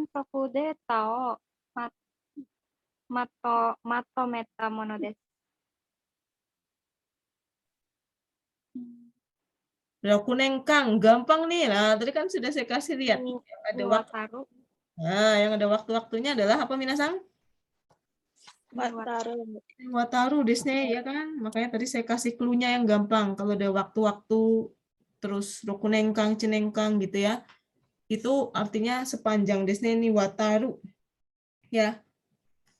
Speaker 6: 測データをまとめたものです。
Speaker 2: Rokunengkang, gampang nih. Nah, tadi kan sudah saya kasih lihat. Ada waktu.
Speaker 6: Wataru.
Speaker 2: Nah, yang ada waktu-waktunya adalah apa Minasang? Wataru Disney ya kan. Makanya tadi saya kasih clue-nya yang gampang. Kalau ada waktu-waktu terus rokunengkang, cenengkang gitu ya. Itu artinya sepanjang Disney ini Wataru. Ya.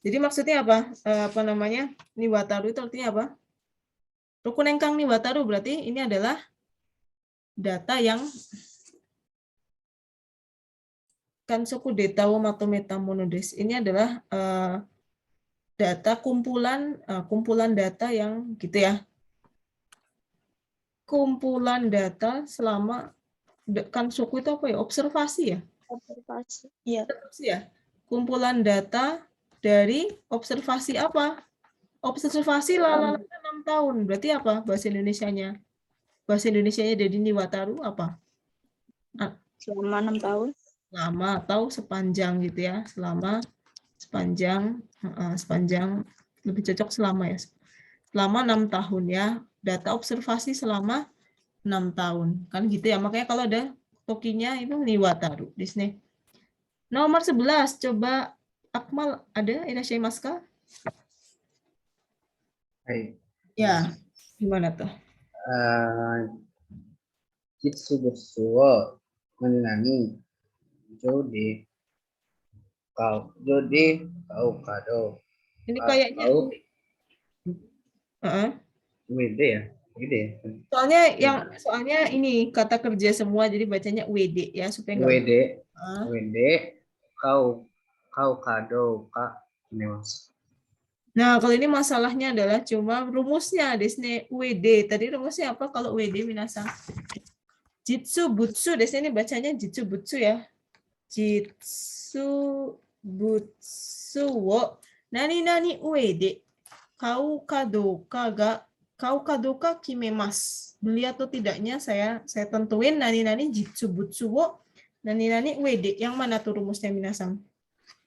Speaker 2: Jadi maksudnya apa? Apa namanya? Ini Wataru itu artinya apa? Rokunengkang nih Wataru berarti ini adalah data yang Kansoku data wo matometa mono desu. Ini adalah data kumpulan data yang gitu ya. Kumpulan data selama Kansoku itu apa ya? Observasi ya?
Speaker 9: Observasi. Iya.
Speaker 2: Observasi ya. Kumpulan data dari observasi apa? Observasi lalala 6 tahun. Berarti apa bahasa Indonesianya? Bahasa Indonesianya dari Niwataru apa?
Speaker 9: Selama 6 tahun.
Speaker 2: Selama atau sepanjang gitu ya. Sepanjang lebih cocok selama ya. Selama 6 tahun ya. Data observasi selama 6 tahun. Kan gitu ya. Makanya kalau ada tokinya itu Niwataru di sini. Nomor 11 coba Akmal ada Irashimasu?
Speaker 11: Hai.
Speaker 2: Ya. Gimana tuh?
Speaker 11: Jitsubutsu wo nani jode kau kado.
Speaker 2: Ini kayaknya
Speaker 11: WD ya? WD ya?
Speaker 2: Soalnya ini kata kerja semua jadi bacanya WD ya supaya enggak
Speaker 11: WD kau kado kak ini mas.
Speaker 2: Nah, kalau ini masalahnya adalah cuma rumusnya Desne WD. Tadi rumusnya apa kalau WD Minasang? Jitsu butsu, Desne ini bacanya jitsu butsu ya. Jitsu butsu wo nani WD. Kau kadoka kimemas. Beli atau tidaknya saya tentuin nani jitsu butsu wo nani WD. Yang mana tuh rumusnya Minasang?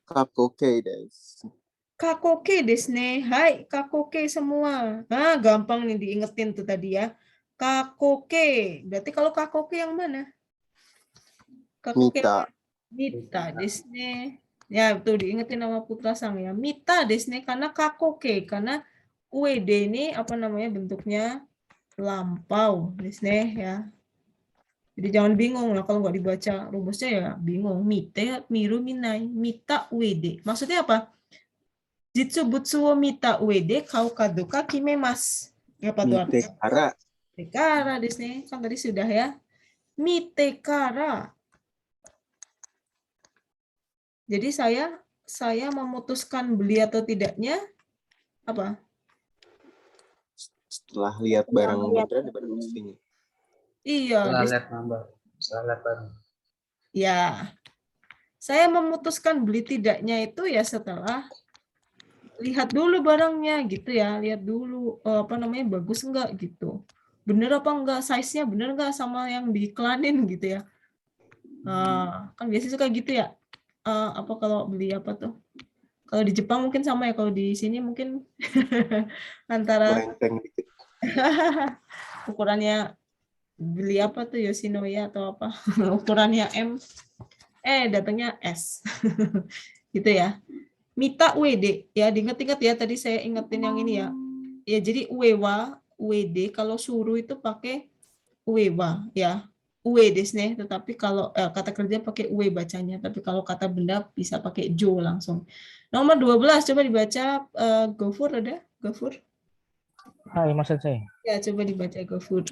Speaker 3: Kakoke desu.
Speaker 2: Kakoke desne. Hai, kakoke semua. Nah, gampang nih diingetin tuh tadi ya. Kakoke. Berarti kalau kakoke yang mana? Kakoke Mita desne. Ya, betul diingetin nama Putra Sang ya. Mita desne karena kakoke. Karena WD ini apa namanya bentuknya lampau desne ya. Jadi jangan bingung lah kalau nggak dibaca rumusnya ya bingung. Mite, miru, minai, mita, WD. Maksudnya apa? Jitsu butsu wo mita WD kau kadoka kimemas. Apa tuh artinya?
Speaker 3: Mitekara.
Speaker 2: Mitekara di sini kan tadi sudah ya. Mitekara. Jadi saya memutuskan beli atau tidaknya apa?
Speaker 3: Setelah lihat barang beneran di barang aslinya.
Speaker 2: Iya.
Speaker 11: Setelah lihat barang.
Speaker 2: Ya. Saya memutuskan beli tidaknya itu ya setelah lihat dulu barangnya gitu ya, lihat dulu apa namanya bagus enggak gitu, bener apa enggak, size-nya bener enggak sama yang diiklanin gitu ya. Kan biasanya suka gitu ya, apa kalau beli apa tuh, kalau di Jepang mungkin sama ya, kalau di sini mungkin antara ukurannya beli apa tuh Yoshinoya atau apa ukurannya M datangnya S gitu ya. Mita uede ya, diingat-ingat ya, tadi saya ingetin yang ini ya. Ya, jadi uewa, ued kalau suruh itu pakai uewa ya. Ue desu ne, tetapi kalau kata kerja pakai ue bacanya, tapi kalau kata benda bisa pakai jo langsung. Nomor 12 coba dibaca, Gofur ada? Gofur?
Speaker 4: Hai, Mas Sensei.
Speaker 2: Ya, coba dibaca Gofur.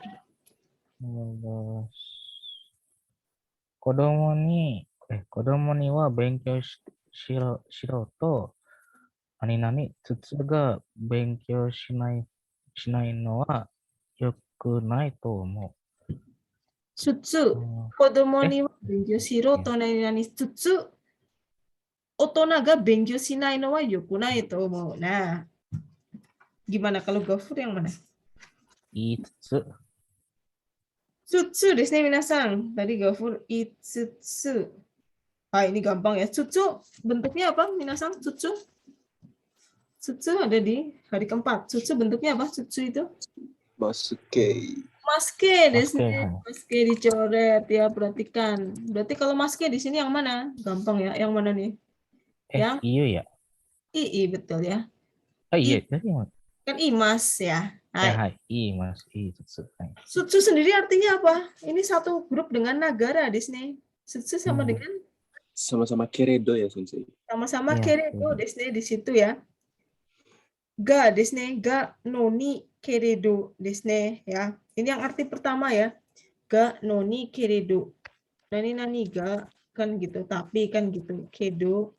Speaker 4: 子供には勉強しろと、何々、つつが勉強しないのは良くないと思う。
Speaker 2: Sutsu, kodomo ni wa benkyou shiro to nani sutsu, otona ga benkyou shinai no wa yokunai to omou. Nah, gimana kalau Gofur yang mana?
Speaker 4: Itsu.
Speaker 2: Sutsu desu ne minasan. Tadi Gofur itsutsu. Ah, ini gampang ya. Sutsu bentuknya apa minasan? Sutsu? Sutsu ada di hari keempat. Sutsu bentuknya apa? Sutsu itu?
Speaker 3: Masuke.
Speaker 2: Maske desu ne. Maske dicoret ya, perhatikan. Berarti kalau maske di sini yang mana? Gampang ya. Yang mana nih? Yang
Speaker 4: Iya ya.
Speaker 2: II betul ya.
Speaker 4: Oh iya, tadi yang mana?
Speaker 2: Kan imas ya.
Speaker 4: Ya,
Speaker 2: Hai.
Speaker 4: hai. Mas. Itsu.
Speaker 2: Sutsu sendiri artinya apa? Ini satu grup dengan nagara di sini. Sutsu sama dengan
Speaker 3: Sama-sama keredo ya, Sensei.
Speaker 2: sama-sama
Speaker 4: Ya,
Speaker 2: keredo di sini di situ ya. Ga di sini, ga noni keredo di sini ya. Ini yang arti pertama ya. Ga noni keredo. Nani ga kan gitu, tapi kan gitu. Kedo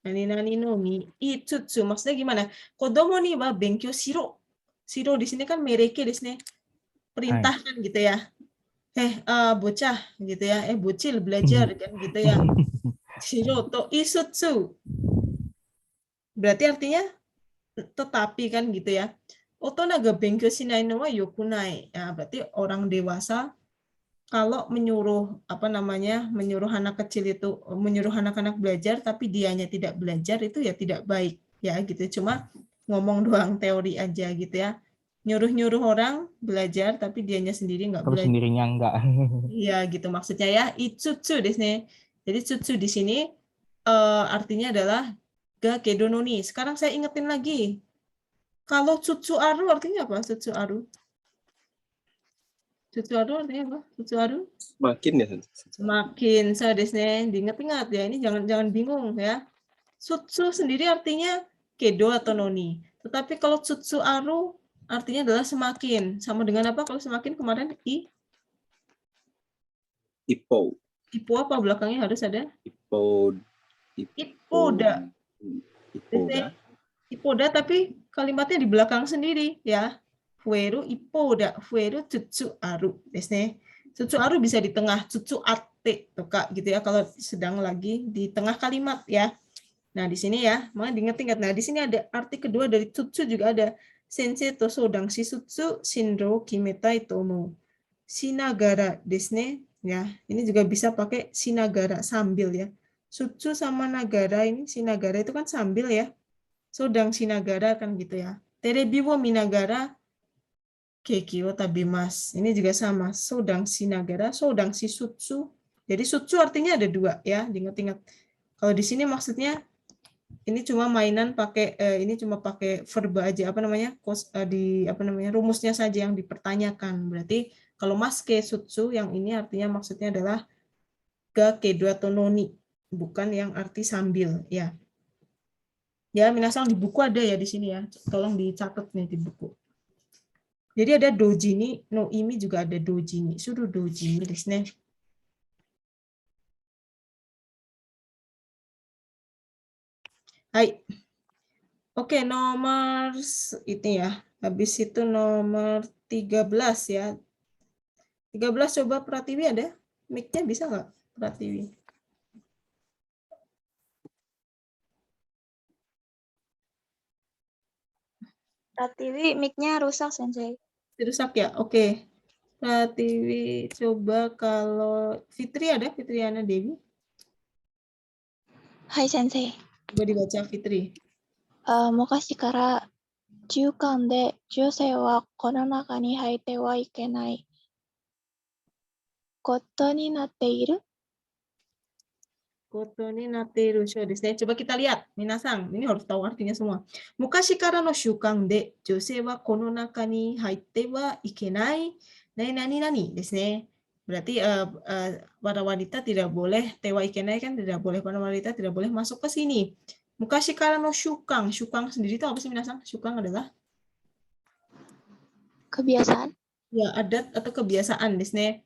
Speaker 2: nani noni itsutsu, maksudnya gimana? Kodomo ni wa benkyou shiro. Shiro di sini kan mereke di sini. Perintah kan gitu ya. Bocah gitu ya. Bocil belajar kan gitu ya. Shiro to isutsu. Berarti artinya tetapi kan gitu ya. Otona ga benkyou shinai no wa yokunai. Ya, berarti orang dewasa kalau menyuruh menyuruh anak kecil itu, menyuruh anak-anak belajar tapi dianya tidak belajar itu ya tidak baik ya gitu. Cuma ngomong doang, teori aja gitu ya. Nyuruh-nyuruh orang belajar tapi dianya sendiri nggak
Speaker 4: Tapi
Speaker 2: belajar.
Speaker 4: sendirinya enggak.
Speaker 2: Iya gitu maksudnya ya. Itsutsu desu ne. Jadi tsutsu di sini artinya adalah ga kedononi. Sekarang saya ingetin lagi. Kalau tsutsu aru artinya apa? Tsutsu aru. Tsutsu aru artinya apa? Tsutsu aru?
Speaker 3: Makin ya, Sensei.
Speaker 2: Semakin so desu ne. Diingat-ingat ya. Ini jangan bingung ya. Tsutsu sendiri artinya kedo atau noni. Tetapi kalau tsutsu aru artinya adalah semakin. Sama dengan apa kalau semakin kemarin?
Speaker 3: Ippo.
Speaker 2: Ipo apa belakangnya harus ada?
Speaker 3: Ippoda. Ippoda.
Speaker 2: Ipoda tapi kalimatnya di belakang sendiri ya. Fueru ipoda, fueru tsutsu aru desu ne. Tsutsu aru bisa di tengah, tsutsu ate tuh Kak gitu ya kalau sedang lagi di tengah kalimat ya. Nah, di sini ya, maka diingat-ingat. Nah, di sini ada arti kedua dari tsutsu juga ada. Sensei to sodang shitsutsu shinro kimetai to omou. Shinagara desu ne. Ya, ini juga bisa pakai shinagara sambil ya. Sutsu sama nagara ini, shinagara itu kan sambil ya. Sodang shinagara kan gitu ya. Terebi wo minagara keiki wo tabimasu. Ini juga sama. Sodang shinagara, sodang shitsutsu. Jadi sutsu artinya ada dua ya, diingat-ingat. Kalau di sini maksudnya ini cuma mainan pakai ini cuma pakai verba aja rumusnya saja yang dipertanyakan. Berarti kalau maske sutsu yang ini artinya maksudnya adalah ga kedo atau noni, bukan yang arti sambil ya. Ya, minasan di buku ada ya di sini ya. Tolong dicatat nih di buku. Jadi ada dojini, no imi juga ada dojini. Suruh dojini desu ne. Hai. Oke, nomor itu ya. Habis itu nomor 13 ya. 13 coba Pratiwi ada? Mic-nya bisa nggak Pratiwi?
Speaker 9: Pratiwi, mic-nya rusak, Sensei.
Speaker 2: Rusak ya? Oke. Pratiwi coba kalau Fitri ada? Fitriana Dewi?
Speaker 9: Hai, Sensei.
Speaker 2: Coba dibaca Fitri.
Speaker 9: 昔から中間で女性はこの中に入ってはいけないことになっている
Speaker 2: Koto ni nateru shou desu ne. Coba kita lihat, minasang. Ini harus tahu artinya semua. Mukashi kara no shukan de jousei wa kono naka ni haitte wa ikenai nani desu ne. Berarti para wanita tidak boleh, tewa ikenai kan tidak boleh, para wanita tidak boleh masuk ke sini. Mukashi kara no shukan. Shukan sendiri itu apa sih minasang? Shukan adalah
Speaker 9: Kebiasaan.
Speaker 2: ya adat atau kebiasaan desu ne.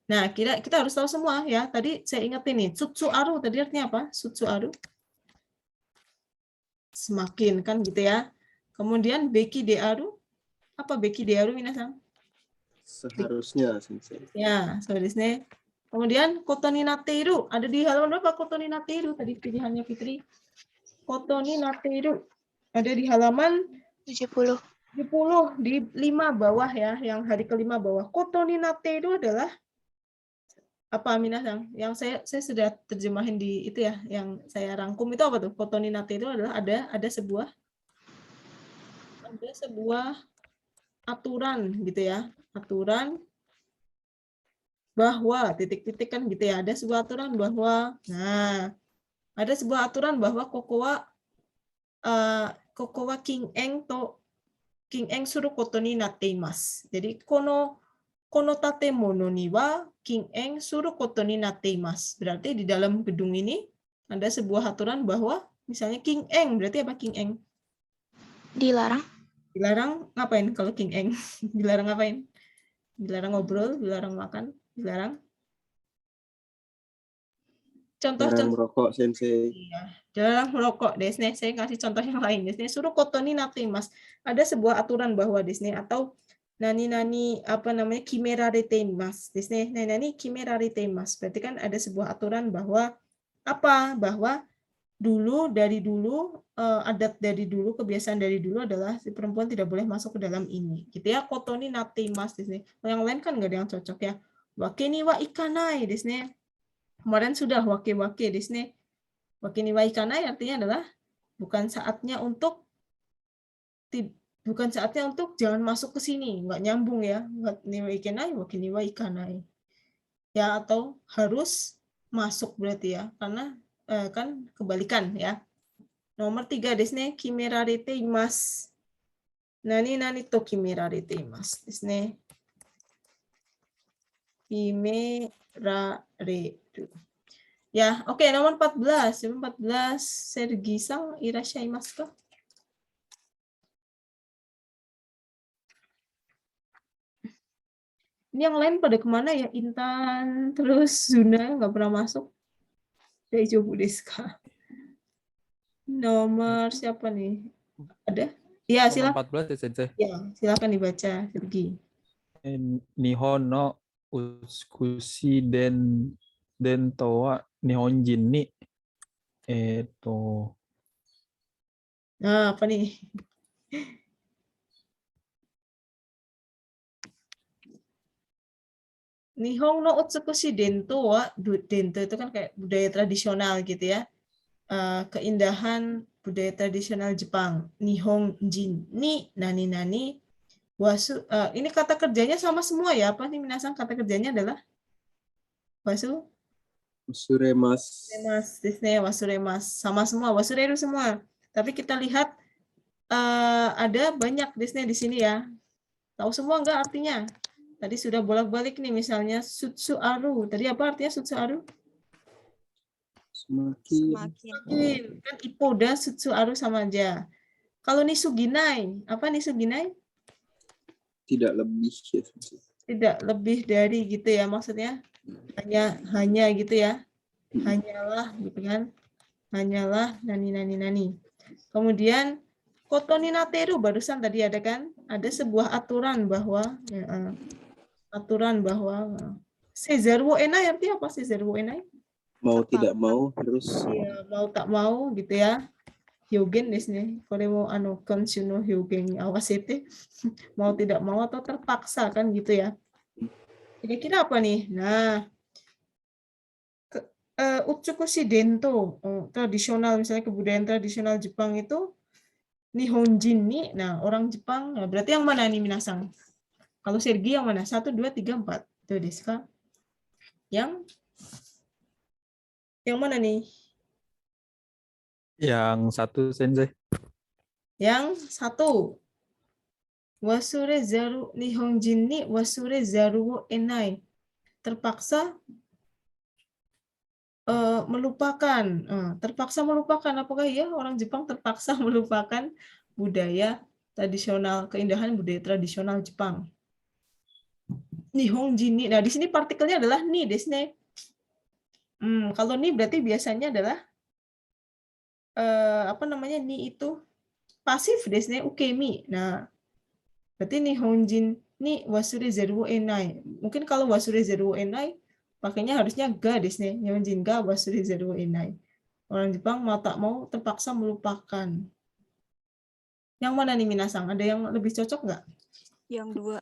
Speaker 2: Nah, kita harus tahu semua ya. Tadi saya ingat ini, sutsu aru tadi artinya apa? Sutsu aru. Semakin kan gitu ya. Kemudian beki de aru. Apa beki de aru minasang?
Speaker 3: Seharusnya, Sensei.
Speaker 2: Ya, so desu ne. Kemudian koto ni nateiru. Ada di halaman berapa koto ni nateiru? Tadi pilihannya Fitri. Koto ni nateiru. Ada di halaman
Speaker 9: 70.
Speaker 2: 70 di 5 bawah ya, yang hari kelima bawah. Koto ni nateiru adalah apa minasang? Yang saya sudah terjemahin di itu ya, yang saya rangkum itu apa tuh? Koto ni nate itu adalah ada sebuah aturan gitu ya. Aturan bahwa titik-titik kan gitu ya. Ada sebuah aturan bahwa ada sebuah aturan bahwa kokowa king eng suru koto ni natte imasu. Jadi kono tatemono ni wa king eng suru koto ni natte imasu. Berarti di dalam gedung ini ada sebuah aturan bahwa misalnya king eng, berarti apa king eng?
Speaker 9: Dilarang.
Speaker 2: Dilarang ngapain kalau king eng? Dilarang ngapain? Dilarang ngobrol, dilarang makan, dilarang contoh
Speaker 3: merokok, Sensei.
Speaker 2: Iya, dilarang merokok desu ne. Saya kasih contoh yang lain desu ne. Suru koto ni natte imasu. Ada sebuah aturan bahwa desu ne, atau nani apa namanya kimerarete imasu desu ne. Nani kimerarete imasu. Berarti kan ada sebuah aturan bahwa apa? Bahwa dari dulu adat dari dulu, kebiasaan dari dulu adalah si perempuan tidak boleh masuk ke dalam ini. Gitu ya. Koto ni natte imasu desu ne. Yang lain kan enggak ada yang cocok ya. Wake ni wa ikanai desu ne. Kemarin sudah wake desu ne. Wake ni wa ikanai artinya adalah bukan saatnya untuk jangan masuk ke sini, nggak nyambung ya. Wake ni wa ikanai, wake ni wa ikanai. Ya, atau harus masuk berarti ya, karena kan kebalikan ya. Nomor 3 desu ne, kimerarete imasu. Nani to kimerarete imasu desu ne. Kimerareru. Ya, oke, nomor 14. Nomor 14, Sergi-san irashaimasu ka? Ini yang lain pada kemana ya? Intan, terus Zuna nggak pernah masuk. Daijobu desu ka? Nomor siapa nih? Ada? Ya, silakan.
Speaker 12: 14 ya, Sensei.
Speaker 2: Ya, silakan dibaca, Sergi.
Speaker 12: Nihon no utsukushi dento wa Nihonjin ni
Speaker 2: Nah, apa nih? Nihon no utsukushi dento wa, dento itu kan kayak budaya tradisional gitu ya. Keindahan budaya tradisional Jepang. Nihonjin ni nani wasu. Ini kata kerjanya sama semua ya. Apa nih minasang? Kata kerjanya adalah wasu?
Speaker 3: Wasuremas.
Speaker 2: Wasuremas. Sama semua. Wasureru semua. Tapi kita lihat ada banyak di sini ya. Tahu semua enggak artinya? Tadi sudah bolak-balik nih, misalnya sutsu aru. Tadi apa artinya sutsu aru?
Speaker 3: Semakin.
Speaker 2: Kan ipoda sutsu aru sama aja. Kalau nisuginai, apa nisuginai?
Speaker 3: Tidak lebih ya.
Speaker 2: Tidak lebih dari gitu ya, maksudnya hanya gitu ya. Hanyalah gitu kan. Hanyalah nani. Kemudian koto ni nateru barusan tadi ada kan? Ada sebuah aturan bahwa seizuru enai artinya apa seizuru enai?
Speaker 3: Mau tidak mau harus.
Speaker 2: Ya, mau tak mau gitu ya. Hyogen desu ne. Kore mo konshu no hyogen awasete. Mau tidak mau atau terpaksa kan gitu ya. Kira-kira apa nih? Nah, utsukushi dento, tradisional misalnya kebudayaan tradisional Jepang itu Nihonjin ni, nah orang Jepang, nah, berarti yang mana nih minasang? Kalau Sergi yang mana? 1, 2, 3, 4. Itu desu ka? Yang Yang mana nih?
Speaker 12: Yang satu sensei.
Speaker 2: Yang satu. Wasure zaru nihonjin ni wasure zaru wo enai. Terpaksa melupakan. Terpaksa melupakan. Apakah ya orang Jepang terpaksa melupakan budaya tradisional, keindahan budaya tradisional Jepang? Nihonjin ni. Nah, di sini partikelnya adalah ni desu ne. Kalau ni berarti biasanya adalah apa namanya, ni itu pasif desu ne, ukemi. Nah, berarti nihonjin ni wasure zaru wo enai. Mungkin kalau wasure zaru wo enai pakainya harusnya ga desu ne. Nihonjin ga wasure zaru wo enai. Orang Jepang mau tak mau terpaksa melupakan. Yang mana nih minasang? Ada yang lebih cocok nggak?
Speaker 13: Yang dua.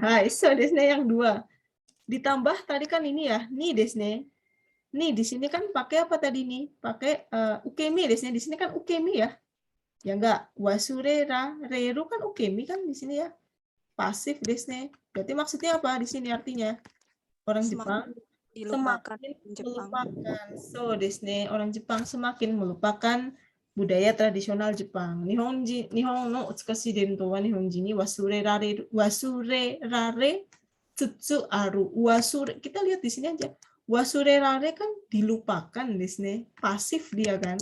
Speaker 2: Hai, so desu ne yang dua. Ditambah tadi kan ini ya, ni desu ne. Nih di sini kan pakai apa tadi nih? Pakai ukemi desu ne. Di sini kan ukemi ya. Ya enggak, wasure ra reru kan ukemi kan di sini ya. Pasif desu ne. Berarti maksudnya apa di sini artinya? Orang Jepang
Speaker 13: Dilupakan
Speaker 2: semakin
Speaker 13: Jepang.
Speaker 2: melupakan. So desu ne, orang Jepang semakin melupakan budaya tradisional Jepang. Nihon no utsukashi dento wa nihonjin ni wasure rare tsutsu aru. Wasure, kita lihat di sini aja. Wasure rare kan dilupakan desu ne. Pasif dia kan.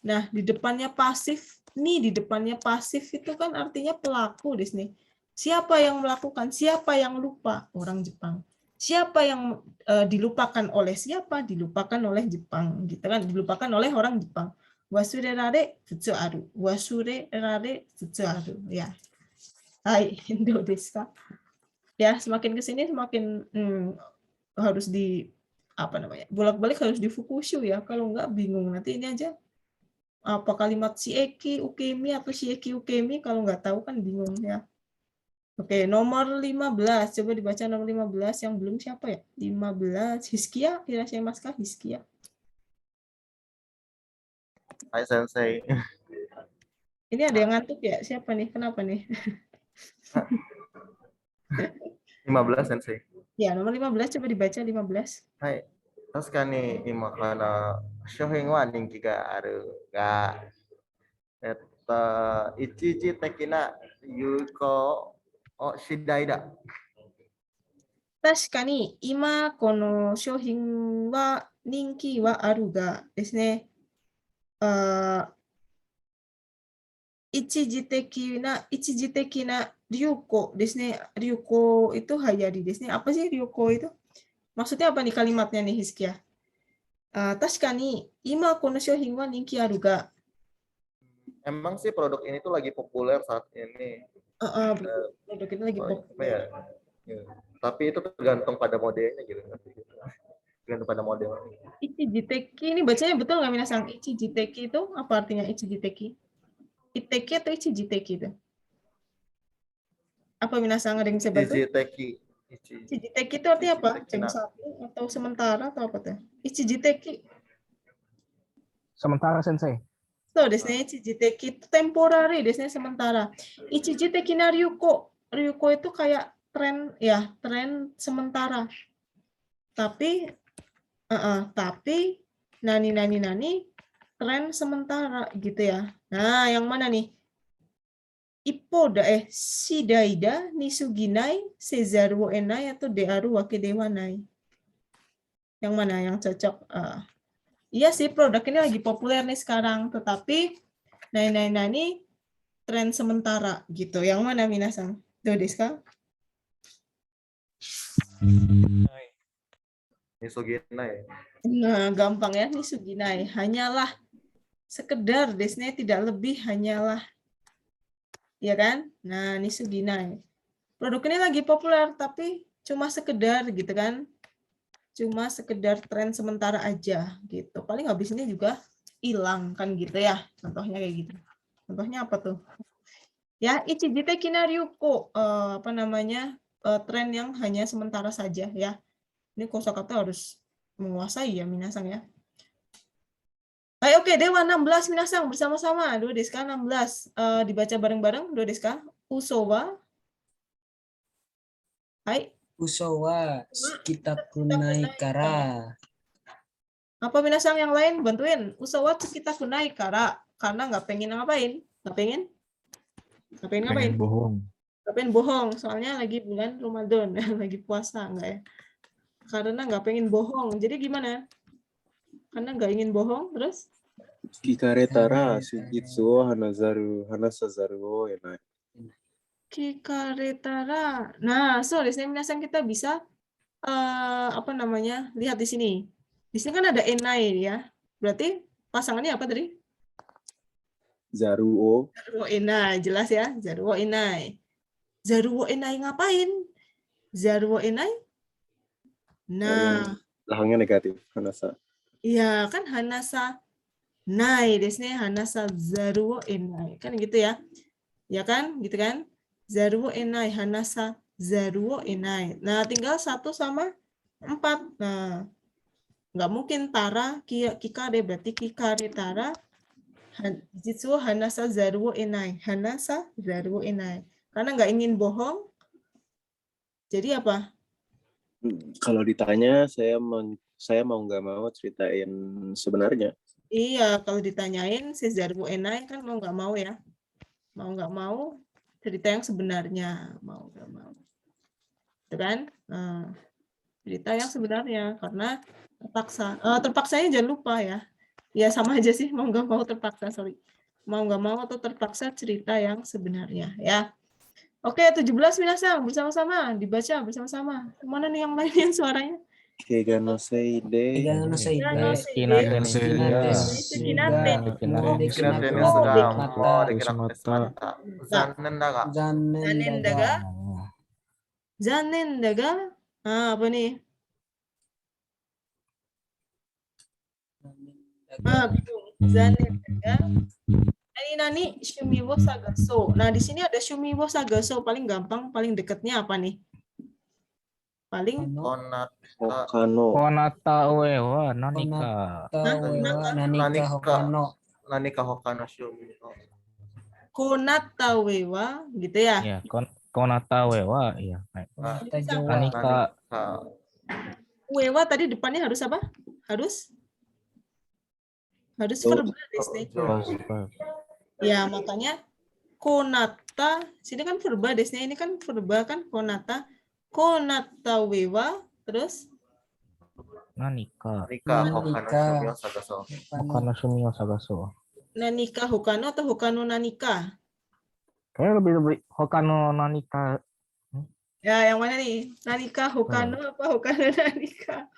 Speaker 2: Nah, di depannya pasif, nih di depannya pasif itu kan artinya pelaku desu ne. Siapa yang melakukan? Siapa yang lupa? Orang Jepang. Siapa yang dilupakan oleh siapa? Dilupakan oleh Jepang, gitu kan? Dilupakan oleh orang Jepang. Wasure rare futsu aru. Wasure rare futsu aru. Ya. Hai, do desu ka? Ya, semakin ke sini semakin harus di apa namanya? Bolak-balik harus difukushu ya. Kalau enggak bingung nanti ini aja. Apa kalimat shieki ukemi atau shieki ukemi, kalau nggak tahu kan bingung ya. Oke, nomor 15. Coba dibaca nomor 15 yang belum siapa ya? 15. Hiskia, irashimasu Hiskia.
Speaker 14: Hai Sensei.
Speaker 2: Ini ada yang ngantuk ya? Siapa nih? Kenapa nih?
Speaker 14: 15 Sensei.
Speaker 2: Ya, nomor 15 coba dibaca 15.
Speaker 14: Hai. 確かに今商品は人気があるが、一時的な有効次第だ。
Speaker 2: 確かに今この商品は人気はあるがですね、一時的な流行ですね。流行itu hayariですね。Apa sih 流行 itu? Maksudnya apa nih kalimatnya nih Hiskia? Tashikani, ima kono shouhin wa ninki aru ga.
Speaker 14: Emang sih produk ini tuh lagi populer saat ini.
Speaker 2: Produk ini lagi populer.
Speaker 14: Ya. Tapi itu tergantung pada modelnya gitu. Tergantung pada model.
Speaker 2: Ichijiteki ini bacanya betul nggak minasang? Ichijiteki itu apa artinya Ichijiteki? Iteki atau Ichijiteki itu? Apa minasang ada yang bisa bantu? Ichijiteki itu artinya apa? Jam satu atau sementara atau apa tuh? Ichijiteki.
Speaker 15: Sementara Sensei.
Speaker 2: So, desu ne, Ichijiteki itu temporary, desu ne, sementara. Ichijiteki na ryuko. Ryuko itu kayak tren ya, tren sementara. Tapi nani tren sementara gitu ya. Nah, yang mana nih? Ippoda shidaida nisuginai sezaru wo enai atau dearu wake dewanai. Yang mana yang cocok? Iya sih, produk ini lagi populer nih sekarang, tetapi nani tren sementara gitu. Yang mana minasang? Do desu ka?
Speaker 14: Nisuginai.
Speaker 2: Nah, gampang ya, nisuginai. Hanyalah sekedar desu ne, tidak lebih, hanyalah. Ya kan? Nah, nisuginai. Produk ini lagi populer, tapi cuma sekedar gitu kan. Cuma sekedar tren sementara aja gitu. Paling habis ini juga hilang kan gitu ya. Contohnya kayak gitu. Contohnya apa tuh? Ya, ichijiteki na ryuko. Apa namanya? Tren yang hanya sementara saja ya. Ini kosakata harus menguasai ya minasang ya. Baik, oke, Dewa 16 minasang bersama-sama. Do desu ka 16. Dibaca bareng-bareng. Do desu ka? Uso wa. Hai.
Speaker 5: Uso wa shikitaku nai kara
Speaker 2: Apa minasang yang lain bantuin? Usawa kita kunai karena nggak pengen ngapain? Nggak pengen ngapain?
Speaker 10: Pengen bohong.
Speaker 2: Nggak pengen bohong, soalnya lagi bulan Ramadan, lagi puasa nggak ya? Karena nggak pengen bohong. Jadi gimana? Karena nggak ingin bohong, terus?
Speaker 3: Kikaretara sujitsu wo hanasazaru wo enai.
Speaker 2: Kikaretara. Nah, so di sini minasang kita bisa apa namanya? Lihat di sini. Di sini kan ada enai ya. Berarti pasangannya apa tadi?
Speaker 3: Zaruo.
Speaker 2: Zaruo enai, jelas ya. Zaruo enai. Zaruo enai ngapain? Zaruo enai? Nah,
Speaker 3: Belakangnya negatif, hanasa.
Speaker 2: iya kan hanasa nai, desne hanasa zaruo enai. Kan gitu ya. Ya kan? Gitu kan? Zaruo enai, hanasa zaruo enai. Nah, tinggal 1 sama 4. Nah, nggak mungkin tara kikare, berarti kikare tara jitsu hanasa zaruo enai, hanasa zaruo enai, karena nggak ingin bohong. Jadi apa?
Speaker 3: Kalau ditanya saya mau nggak mau ceritain sebenarnya.
Speaker 2: Iya, kalau ditanyain si zaruo enai kan mau nggak mau ya, mau nggak mau cerita yang sebenarnya, mau nggak mau, itu kan? Nah, cerita yang sebenarnya karena terpaksa. Terpaksanya jangan lupa ya. Ya sama aja sih, mau nggak mau terpaksa, sorry. Mau nggak mau atau terpaksa cerita yang sebenarnya ya. Oke, 17 minasang bersama-sama, dibaca bersama-sama. Mana nih yang lain yang suaranya?
Speaker 3: Keiga no seide.
Speaker 2: Zanen daga. Apa nih? Bingung. Zanen daga. Nani shumiwo sagaso. Nah, di sini ada shumiwo sagaso, paling gampang, paling dekatnya apa nih? Paling
Speaker 4: Konata ue wa nanika.
Speaker 14: Nanika hokano shumi.
Speaker 2: Konata ue wa, gitu ya?
Speaker 4: Ya, konata ue wa, ya. Nanika.
Speaker 2: Ue wa tadi depannya harus apa? Harus verba desne. Ya, makanya konata, sini kan verba desne, ini kan verba kan konata. Konata wewa, terus
Speaker 4: Nanika.
Speaker 14: Hokano shumi
Speaker 4: Hokano shumi sagaso.
Speaker 2: nanika hokano atau hokano nanika?
Speaker 4: Kayak lebih hokano nanika.
Speaker 2: Ya, yang mana nih? Nanika hokano apa hokano nanika?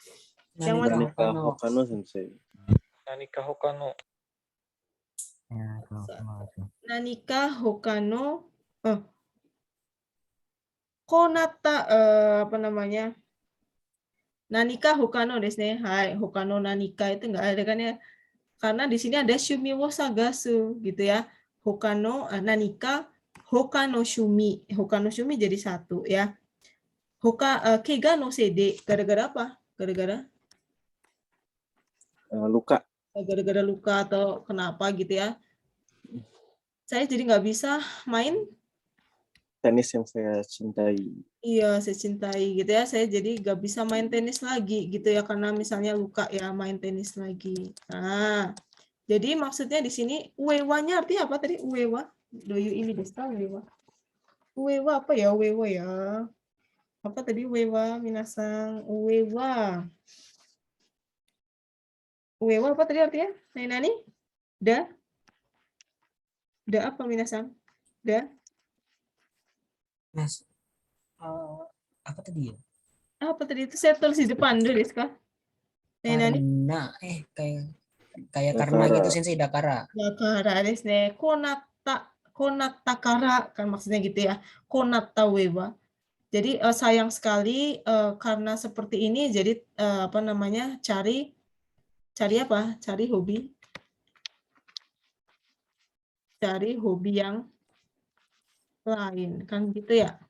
Speaker 2: Yang mana?
Speaker 3: Nanika hokano sensei.
Speaker 4: Nanika hokano.
Speaker 2: Nanika hokano. Konata apa namanya? Nanika hokano desne. Hai, hokano nanika itu enggak ada kan ya? Karena di sini ada shumi wo sagasu gitu ya. Hokano nanika hokano shumi. Hokano shumi jadi 1 ya. Keiga no seide, gara-gara apa? Gara-gara
Speaker 3: luka.
Speaker 2: Gara-gara luka atau kenapa gitu ya. Saya jadi nggak bisa main
Speaker 3: tenis yang saya cintai.
Speaker 2: Iya, saya cintai gitu ya. Saya jadi nggak bisa main tenis lagi gitu ya, karena misalnya luka ya, main tenis lagi. Nah, jadi maksudnya di sini uewa-nya artinya apa tadi? Uewa? Doyu ini desu uewa. Uewa apa ya? Uewa ya. Apa tadi uewa minasang? Uewa. Uewa apa tadi artinya? Nani? Da? Da apa minasang? Da?
Speaker 5: Mas, apa tadi ya?
Speaker 2: Apa tadi itu? Saya tulis di depan dulu, Rizka. Nani?
Speaker 5: Karena kayak karena gitu sensei dakara.
Speaker 2: Dakara desu ne. Konata kara kan maksudnya gitu ya. Konata wewa. Jadi sayang sekali karena seperti ini, jadi apa namanya, cari apa? Cari hobi. Cari hobi yang lain kan gitu ya.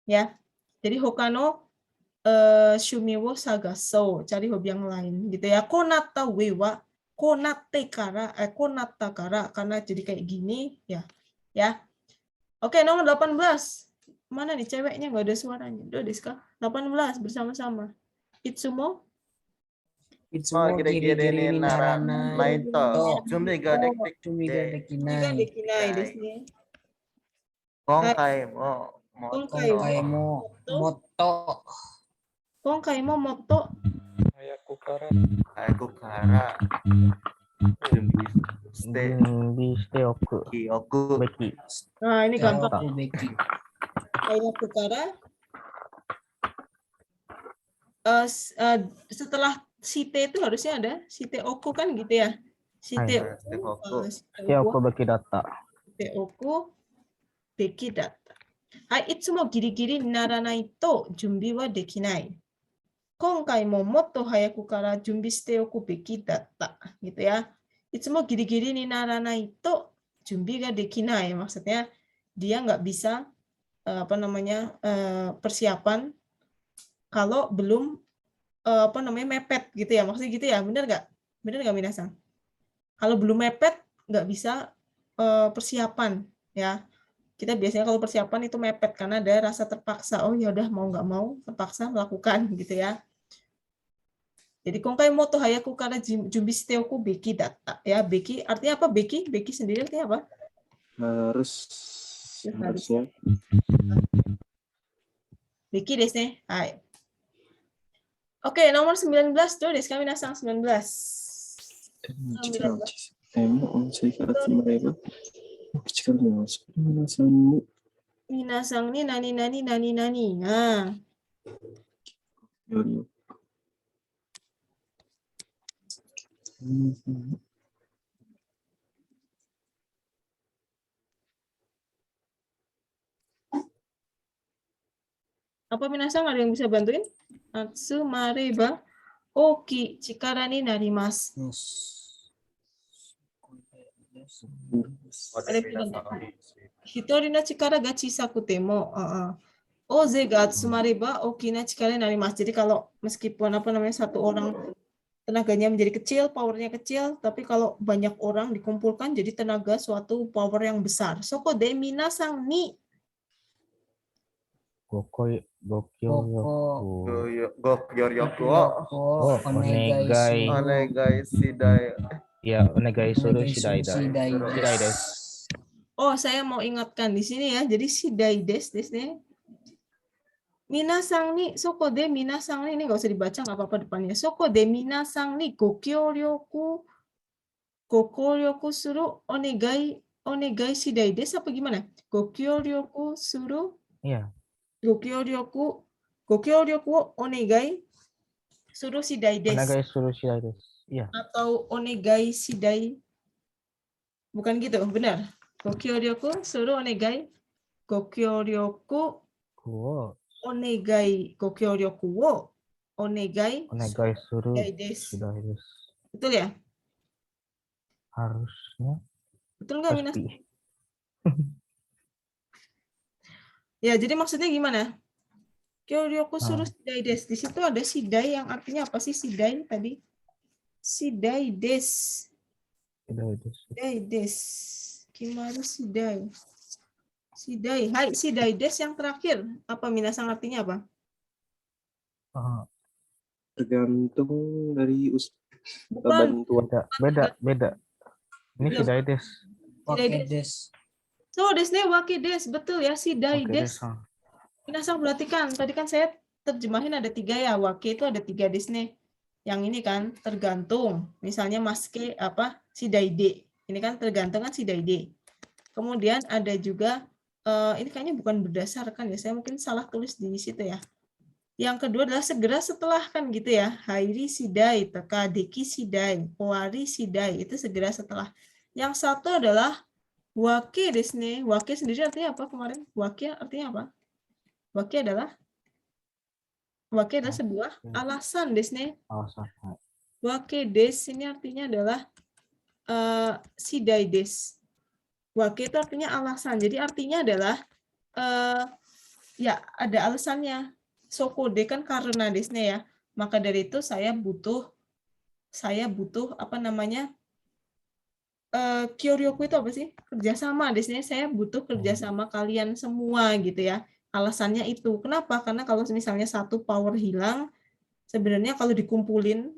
Speaker 2: Ya. Jadi hokano shumi wo sagaso, cari hobi yang lain gitu ya. Konata wewa, konate kara, konata kara, karena jadi kayak gini ya. Ya. Oke, nomor 18. Mana nih ceweknya, nggak ada suaranya. Udah, Deska. 18 bersama-sama. Itsumo
Speaker 5: Itsumo
Speaker 14: giri-giri ni
Speaker 5: naranai
Speaker 14: naito.
Speaker 5: to
Speaker 14: Jumbi ga
Speaker 5: jumbi ga
Speaker 1: Jumbiga
Speaker 5: dekinai.
Speaker 1: dekinai desu ne.
Speaker 14: Konkai mo
Speaker 1: Konkai
Speaker 5: Konkai mo moto.
Speaker 1: Konkai mo moto.
Speaker 4: Hayaku kara
Speaker 14: Aku kara. Jumbi ste
Speaker 4: junbi shite oku
Speaker 14: kyoku.
Speaker 4: beki.
Speaker 1: Nah, ini gampang.
Speaker 5: Kyoku beki.
Speaker 1: Hayaku kara. Setelah site itu harusnya ada site oku kan gitu ya. Site
Speaker 4: Hai.
Speaker 1: oku.
Speaker 4: Shite oku beki datta.
Speaker 1: Site oku beki datta. Hai, itsumo giri-giri ni naranai to junbi wa dekinai. Konkai mo motto hayaku kara junbi shite oku beki datta. Gitu ya. Itsumo giri-giri ni naranai to junbi ga dekinai. Maksudnya dia nggak bisa persiapan kalau belum mepet gitu ya, maksudnya gitu ya, bener nggak Minasang? Kalau belum mepet nggak bisa persiapan ya. Kita biasanya kalau persiapan itu mepet karena ada rasa terpaksa. Oh ya udah mau nggak mau terpaksa melakukan gitu ya. Jadi konkai moto hayaku kara junbi shite oku beki datta ya. Beki artinya apa? Beki sendiri artinya apa?
Speaker 3: Harusnya.
Speaker 1: Beki desu ne. Hai. Oke, nomor 19 tuh desu ka minasang 19. 19.
Speaker 3: 温泉から集まれば、口から出ます。皆さんに、
Speaker 1: Minasang ni nani. Nah,
Speaker 3: よりよく。皆さんに
Speaker 1: apa minasang ada yang bisa bantuin? Atsumareba oki chikara ni narimasu. Hitori no chikara ga chisaku temo, oze ga atsumareba oki na chikara ni narimasu. Jadi kalau meskipun satu orang tenaganya menjadi kecil, powernya kecil, tapi kalau banyak orang dikumpulkan jadi tenaga suatu power yang besar. Soko de minasang ni
Speaker 14: Gokyoryoku
Speaker 4: Oh, onegai
Speaker 14: shidai.
Speaker 4: Ya, onegai suru shidai desu.
Speaker 1: Oh, saya mau ingatkan di sini ya. Jadi shidai desu nih. Minasang ni, soko de minasang ni, ini nggak usah dibaca, nggak apa-apa depannya. Soko de minasang ni gokyoryoku suru onegai shidai desu apa gimana? Gokyoryoku suru
Speaker 4: Iya.
Speaker 1: Gokyoryoku onegai suru shidai desu.
Speaker 4: Onegai suru shidai desu. Iya.
Speaker 1: Atau onegai shidai. Bukan gitu, benar. Gokyoryoku suru onegai. Gokyoryoku onegai. Gokyoryoku wo onegai
Speaker 4: suru
Speaker 1: shidai desu.
Speaker 4: shidai desu.
Speaker 1: Betul ya?
Speaker 4: Harusnya.
Speaker 1: Betul nggak, Minas? Ya, jadi maksudnya gimana? Kyoryoku suru shidai desu. Di situ ada shidai yang artinya apa sih shidai tadi? Shidai desu. Shidai desu. Kimaru shidai. Shidai. Hai, shidai desu yang terakhir. Apa minasang artinya apa?
Speaker 3: Tergantung dari
Speaker 1: Bukan.
Speaker 3: bantuan.
Speaker 4: Beda. Ini shidai desu.
Speaker 1: Shidai desu. So, desu ne wake desu. Betul ya, shidai desu. Minasang perhatikan, tadi kan saya terjemahin ada 3 ya. Wake itu ada 3 desu ne. Yang ini kan tergantung. Misalnya maske shidai de. Ini kan tergantung kan shidai de. Kemudian ada juga ini kayaknya bukan berdasarkan ya. Saya mungkin salah tulis di situ ya. Yang kedua adalah segera setelah kan gitu ya. Hairi shidai, takadeki shidai, owari shidai. Itu segera setelah. Yang satu adalah wake desu ne. Wake sendiri artinya apa kemarin? Wake artinya apa? Wake adalah sebuah alasan desu ne.
Speaker 4: Alasan.
Speaker 1: Wake desu ini artinya adalah shidai desu. Wake itu artinya alasan. Jadi artinya adalah ya ada alasannya. Soko de kan karena desu ne ya. Maka dari itu saya butuh kyoryoku itu apa sih? Kerjasama desu ne. Saya butuh kerjasama kalian semua gitu ya. Alasannya itu. Kenapa? Karena kalau misalnya satu power hilang, sebenarnya kalau dikumpulin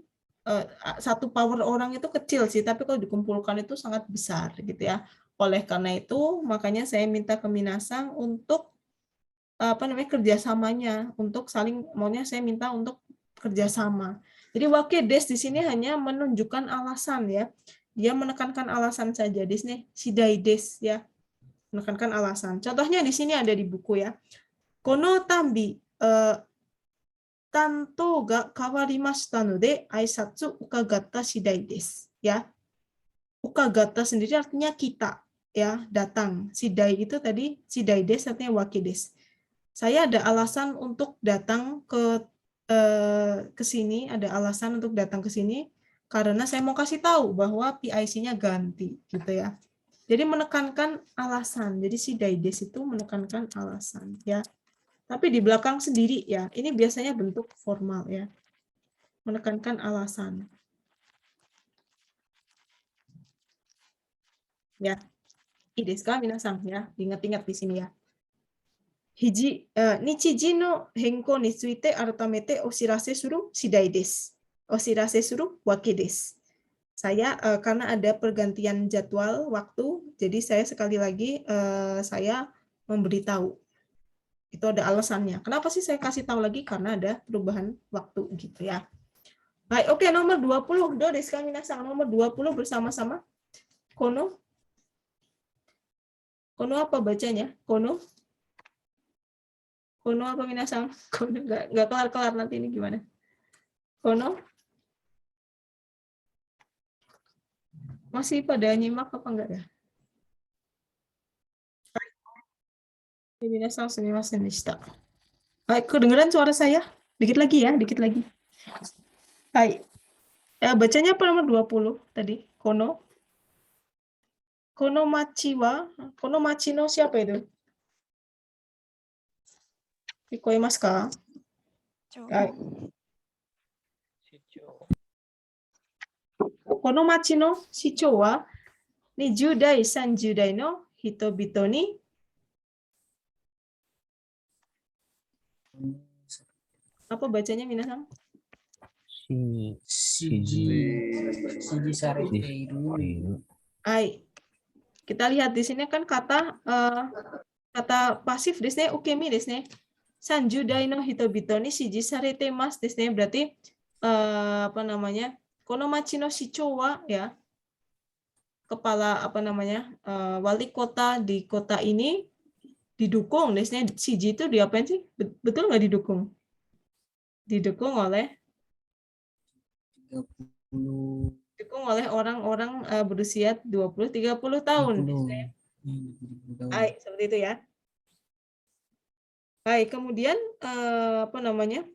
Speaker 1: satu power orang itu kecil sih, tapi kalau dikumpulkan itu sangat besar gitu ya. Oleh karena itu, makanya saya minta ke Minasang untuk kerjasamanya, untuk saling, maunya saya minta untuk kerjasama. Jadi wake des di sini hanya menunjukkan alasan ya. Dia menekankan alasan saja. Di sini shidai des ya. Menekankan alasan. Contohnya di sini ada di buku ya. Kono tambi tanto ga kawarimashita node aisatsu ukagatta shidai desu ya. Ukagatta sendiri artinya kita ya, datang. Shidai itu tadi shidai desu artinya wake desu. Saya ada alasan untuk datang ke sini, ada alasan untuk datang ke sini karena saya mau kasih tahu bahwa PIC-nya ganti gitu ya. Jadi menekankan alasan. Jadi shidai desu itu menekankan alasan ya. Tapi di belakang sendiri ya. Ini biasanya bentuk formal ya. Menekankan alasan. Ya. Ii desu ka minasang ya. Ingat-ingat di sini ya. Nichiji no henko ni tsuite aratamete oshirase suru shidai desu. Oshirase suru wake desu. Saya karena ada pergantian jadwal waktu, jadi saya sekali lagi saya memberitahu. Itu ada alasannya. Kenapa sih saya kasih tahu lagi? Karena ada perubahan waktu gitu ya. Baik, oke, nomor 20. Do desu ka minasang? Nomor 20 bersama-sama. Kono. Kono apa bacanya? Kono. Kono apa minasang? Kono nggak kelar-kelar nanti ini gimana? Kono? Masih pada nyimak apa enggak ya? Minasang sumimasen deshita. Baik, kedengeran suara saya? Dikit lagi ya, dikit lagi. Baik. Bacanya apa nomor 20 tadi? Kono. Kono machi wa, kono machi no siapa itu? Kikoemasu ka? Baik. Kono machi no shichou wa 20代、30代の人々にapa bacanya minasang?
Speaker 5: Shiji sarete iru.
Speaker 1: Hai. Kita lihat di sini kan kata pasif desu ne, ukemi desu ne. 30代の人々に支持されてますですね. Berarti apa namanya? Kono machi no shichou wa ya. Kepala apa namanya? Wali kota di kota ini didukung desu ne. Shiji itu diapain sih? Betul nggak didukung? Didukung oleh orang-orang berusia 20-30 tahun. Baik, seperti itu ya. Baik, kemudian apa namanya?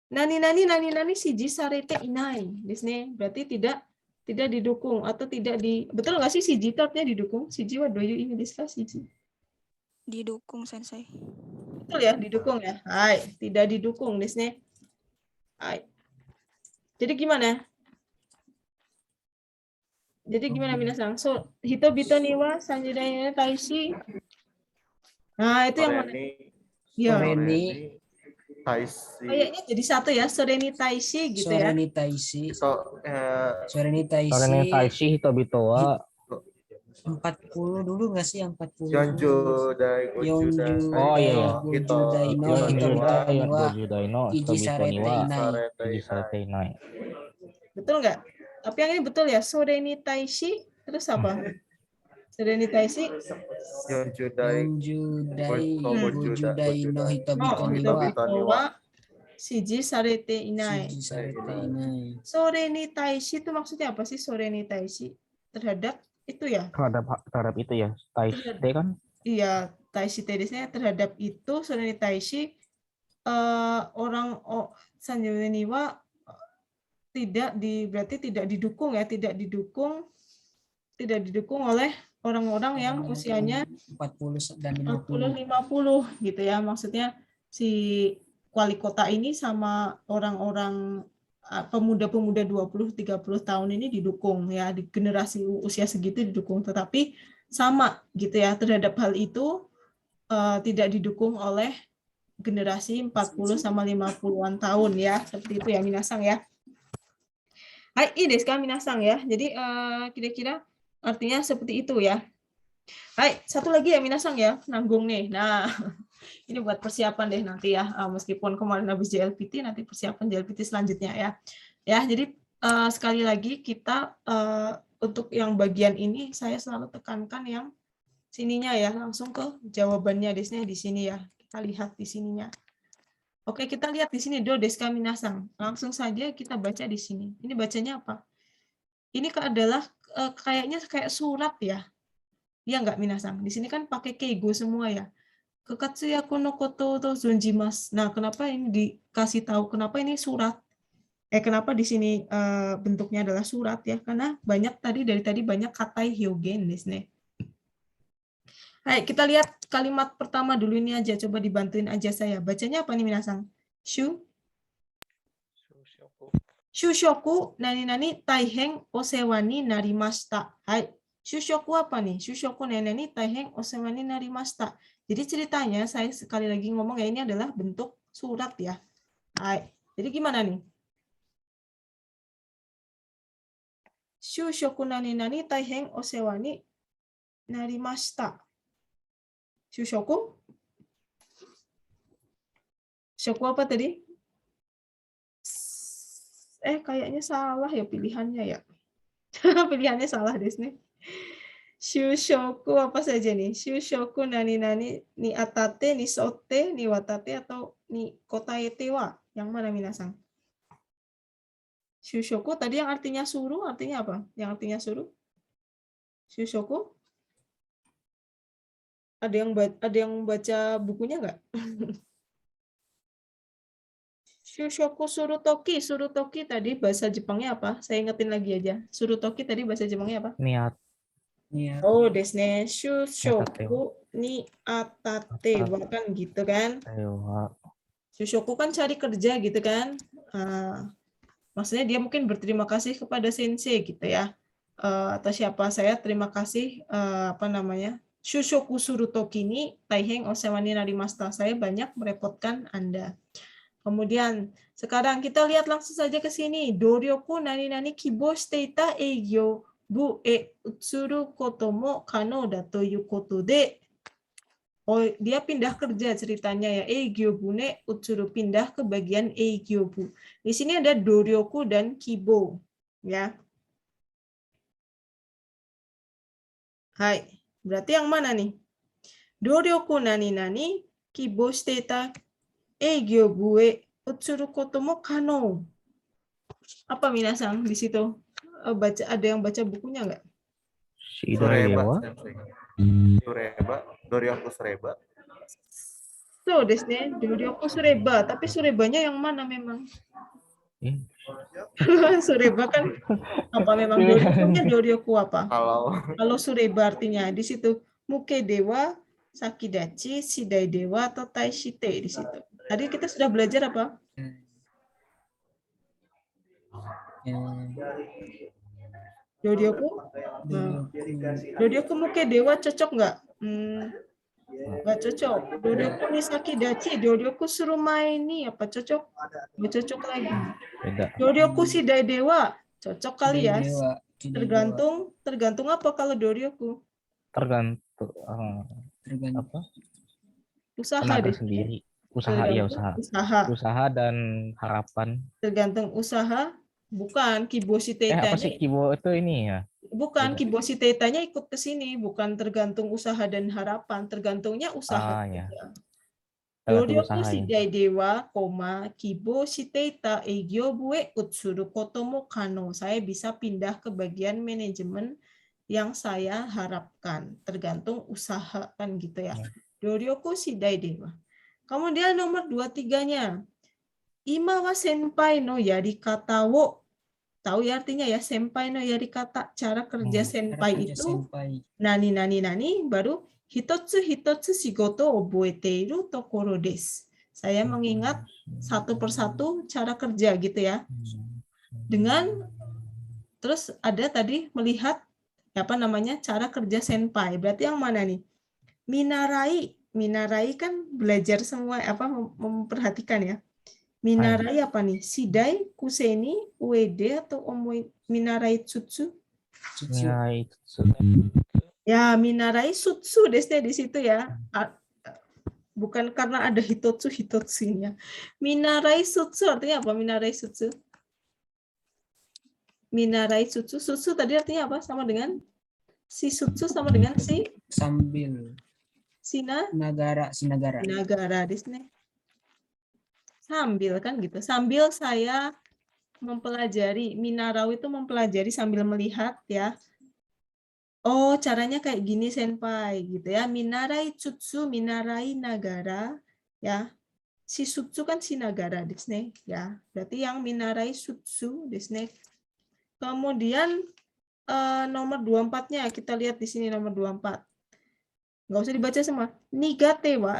Speaker 1: Nani shiji sarete inai. Di sini berarti tidak didukung atau tidak betul nggak sih shiji itu artinya didukung? Shiji wa doyu ini desu shiji.
Speaker 13: Didukung sensei.
Speaker 1: Betul ya, didukung ya. Hai, tidak didukung di sini. Hai. Jadi gimana? Minasang? So, hitobito ni wa sanjidai taishi. Nah, itu yang mana? Ya.
Speaker 5: Soreni
Speaker 14: Taishi.
Speaker 1: Kayaknya jadi satu ya, Soreni Taishi gitu ya.
Speaker 5: Soreni Taishi.
Speaker 8: Soreni Taishi hitobito wa
Speaker 5: 40 dulu nggak sih yang 40?
Speaker 14: Yonju dai goju dai.
Speaker 8: Oh iya.
Speaker 5: Goju dai no
Speaker 8: Hiji sarete inai.
Speaker 1: Betul nggak? Tapi yang ini betul ya, Soreni Taishi terus apa? Soreni Taishi
Speaker 14: Yonju dai
Speaker 5: goju dai no hitobito
Speaker 1: wa shiji sarete inai. Soreni Taishi itu maksudnya apa sih? Soreni Taishi terhadap itu ya?
Speaker 8: Terhadap itu ya. Taishi kan?
Speaker 1: Iya, Taishi tedesnya terhadap itu. Soreni Taishi sanjuni wa berarti tidak didukung ya, tidak didukung oleh orang-orang yang usianya
Speaker 5: 40 dan
Speaker 1: 50 gitu ya. Maksudnya si wali kota ini sama orang-orang pemuda-pemuda 20-30 tahun ini didukung ya, di generasi usia segitu didukung, tetapi sama gitu ya, terhadap hal itu tidak didukung oleh generasi 40 sama 50-an tahun ya, seperti itu ya minasang ya.
Speaker 2: Hai, ii desu ka minasang ya. Jadi kira-kira artinya seperti itu ya. Hai, satu lagi ya minasang ya, nanggung nih. Nah, ini buat persiapan deh nanti ya. Meskipun kemarin habis JLPT, nanti persiapan JLPT selanjutnya ya. Ya, jadi sekali lagi kita untuk yang bagian ini saya selalu tekankan yang sininya ya, langsung ke jawabannya desnya di sini ya. Kita lihat di sininya. Oke, kita lihat di sini do desu ka minasang. Langsung saja kita baca di sini. Ini bacanya apa? Ini adalah kayaknya kayak surat ya. Iya nggak minasang? Di sini kan pakai keigo semua ya. Kekatsuyaku no koto to zonjimasu. Nah, kenapa ini dikasih tahu? Kenapa ini surat? Kenapa di sini bentuknya adalah surat ya? Karena banyak dari tadi banyak katai hyogen desu ne. Hai, kita lihat kalimat pertama dulu ini aja. Coba dibantuin aja saya. Bacanya apa nih minasang? Shushoku nani-nani taiheng osewa ni narimashita. Hai. Shushoku apa nih? Shushoku nani-nani taiheng osewa ni narimashita. Jadi ceritanya saya sekali lagi ngomong ya, ini adalah bentuk surat ya. Hai. Jadi gimana nih? Shushoku nani-nani taiheng osewa ni narimashita. Shushoku? Shoku apa tadi? Kayaknya salah ya pilihannya ya. Pilihannya salah desu ne. Shushoku apa saja nih? Shushoku nani-nani ni atate, ni sotte, ni watate, atau ni kotaete wa? Yang mana minasang? Shushoku tadi yang artinya suruh, artinya apa? Yang artinya suruh? Shushoku? Ada yang baca bukunya nggak? Shushoku surutoki. Surutoki tadi bahasa Jepangnya apa? Saya ingetin lagi aja. Surutoki tadi bahasa Jepangnya apa?
Speaker 4: Niat.
Speaker 2: Oh, desu ne. Shushoku ni atate. Kan gitu kan? Shushoku kan cari kerja gitu kan? Maksudnya dia mungkin berterima kasih kepada sensei gitu ya. Atau siapa, saya terima kasih apa namanya? Shushoku suru toki ni taiheng osewa ni narimashita. Saya banyak merepotkan Anda. Kemudian sekarang kita lihat langsung saja ke sini. Doryoku nani-nani kibou shite ita eigyo bu utsuru koto mo kano da toyu koto de. Oh, dia pindah kerja ceritanya ya. Eigyo bu ne utsuru, pindah ke bagian eigyo bu. Di sini ada doryoku dan kibou ya. Hai. Berarti yang mana nih? Doryoku nani-nani kibou shite ita eigyo bue utsuru koto mo kano. Apa minasang di situ? Ada yang baca bukunya nggak?
Speaker 14: Doryoku sureba.
Speaker 2: So, desu ne, doryoku sureba. Tapi surebanya yang mana memang? Sureba kan apa memang doryokunya doryoku apa? Kalau sureba artinya di situ muke dewa, sakidachi, shidai dewa, atau taishite di situ. Tadi kita sudah belajar apa? Doryoku? Doryoku muke dewa cocok nggak? Nggak cocok. Doryoku ni sakidachi, doryoku surumae ni apa cocok? Nggak cocok lagi. Doryoku shidai dewa cocok kali ya. Tergantung apa kalau doryoku?
Speaker 4: Tergantung apa?
Speaker 2: Usaha
Speaker 4: tenaga
Speaker 2: deh.
Speaker 4: Sendiri. Usaha dan harapan.
Speaker 2: Tergantung usaha, bukan kiboshi tetanya.
Speaker 4: Apa sih kibo itu ini ya?
Speaker 2: Bukan, kiboshi tetanya ikut ke sini, bukan tergantung usaha dan harapan, tergantungnya usaha.
Speaker 4: Ya.
Speaker 2: Doryoku shidai dewa, kiboshi teta eigyo bue utsuru koto mo kano. Saya bisa pindah ke bagian manajemen yang saya harapkan, tergantung usaha kan gitu ya. Doryoku shidai dewa. Kemudian nomor 2-3-nya. Ima wa senpai no yarikata wo. Tahu ya artinya ya, senpai no yarikata, cara kerja senpai itu. Nani nani nani, baru hitotsu hitotsu shigoto oboeteiru tokoro desu. Saya mengingat satu persatu cara kerja gitu ya. Dengan terus ada tadi melihat apa namanya cara kerja senpai. Berarti yang mana nih? Minarai kan belajar semua, apa memperhatikan ya. Minarai apa nih? Shidai, kuseni, uede, atau minarai tsutsu?
Speaker 4: Minarai tsutsu.
Speaker 2: Ya, minarai sutsu desnya di situ ya. Bukan karena ada hitotsu-hitotsunya. Minarai sutsu artinya apa? Minarai sutsu. Minarai sutsu. Sutsu tadi artinya apa? Sama dengan si sutsu sama dengan si
Speaker 5: Sambil
Speaker 2: sinagara desne. Sambil kan gitu. Sambil saya mempelajari. Minarau itu mempelajari sambil melihat ya. Oh, caranya kayak gini senpai gitu ya. Minarai tsutsu, minarai nagara ya. Si sutsu kan si nagara desne ya. Berarti yang minarai sutsu desne. Kemudian nomor 24-nya kita lihat di sini nomor 24. Nggak usah dibaca semua. Nigate wa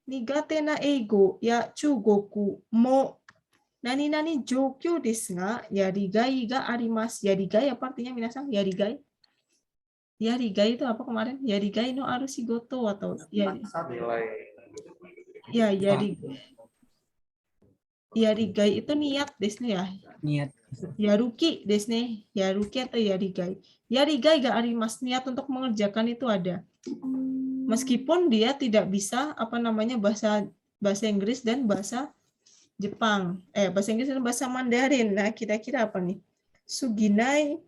Speaker 2: nigate na eigo ya chugoku mo nani nani jokyo desu ga yarigai ga arimasu. Yarigai apa artinya minasan? Yarigai. Yarigai itu apa kemarin? Yarigai no aru shigoto atau yarigai itu niat desne ya.
Speaker 5: Niat.
Speaker 2: Yaruki desne. Yaruki atau yarigai. Yarigai ga arimasu, niat untuk mengerjakan itu ada. Meskipun dia tidak bisa bahasa Inggris dan bahasa Jepang. Bahasa Inggris dan bahasa Mandarin. Nah, kira-kira apa nih? Suginai,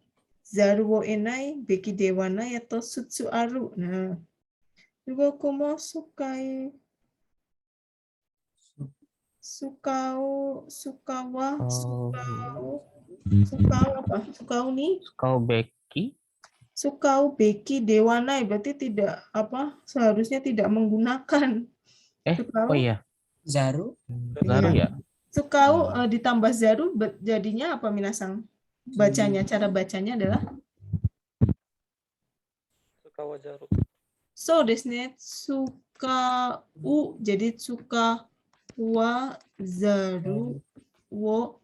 Speaker 2: zaru wo enai, beki dewanai, atau sutsu aru. Nah, Yugoku mo sukai. Sukau apa? Sukau nih? Sukau beki dewanai berarti tidak seharusnya tidak menggunakan.
Speaker 4: Oh iya.
Speaker 5: Zaru
Speaker 4: ya.
Speaker 2: Sukau ditambah zaru jadinya apa minasang? Bacanya, cara bacanya adalah
Speaker 4: Sukawa zaru.
Speaker 2: So desne sukau jadi suka wa zaru wo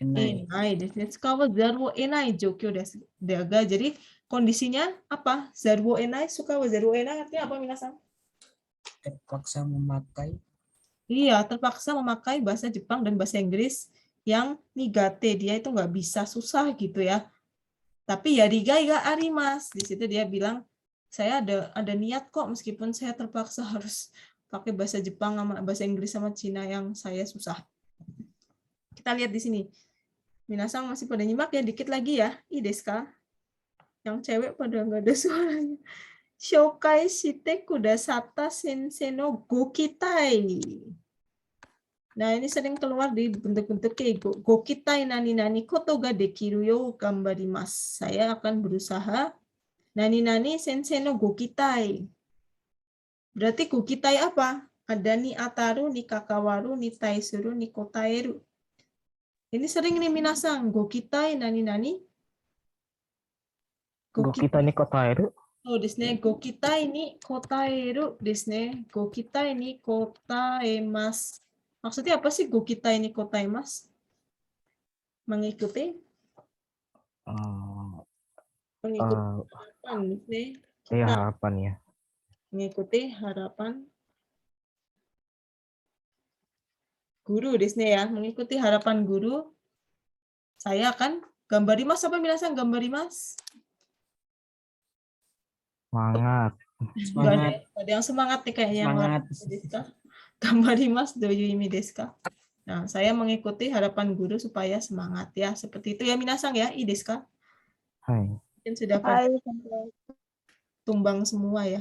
Speaker 2: enai desne. Sukawa zaru wo enai jokyo desu. Jadi kondisinya apa? Zaru wo enai, sukawa zaru wo enai artinya apa minasang?
Speaker 5: Terpaksa memakai.
Speaker 2: Iya, terpaksa memakai bahasa Jepang dan bahasa Inggris yang nigate, dia itu nggak bisa, susah gitu ya. Tapi yarigai ga arimasu. Di situ dia bilang, saya ada niat kok meskipun saya terpaksa harus pakai bahasa Jepang sama bahasa Inggris sama Cina yang saya susah. Kita lihat di sini. Minasang masih pada nyimak ya, dikit lagi ya. Deska. Yang cewek pada nggak ada suaranya. Shokai shite kudasata sensei no gokitai. Nah, ini sering keluar di bentuk-bentuk keigo. Gokitai nani-nani koto ga dekiru yo gambarimasu. Saya akan berusaha. Nani-nani sensei no gokitai. Berarti gokitai apa? Ada ni ataru, ni kakawaru, ni taisuru, ni kotaeru. Ini sering nih minasang. Gokitai nani-nani.
Speaker 4: Gokitai ni kotaeru.
Speaker 2: Oh, desne gokitai ni kotaeru desne. Gokitai ni kotaemasu. Maksudnya apa sih gokitai ni kotaemasu? Mengikuti? Harapan desne.
Speaker 4: Iya, harapan ya.
Speaker 2: Mengikuti harapan guru desne ya. Mengikuti harapan guru. Saya akan gambarimasu. Apa minasang gambarimasu?
Speaker 4: Semangat.
Speaker 2: Ada yang semangat nih kayaknya.
Speaker 5: Semangat.
Speaker 2: Gambarimasu doyuimi desu ka? Nah, saya mengikuti harapan guru supaya semangat ya. Seperti itu ya minasang ya, i desu ka?
Speaker 4: Hai.
Speaker 2: Mungkin sudah tumbang semua ya.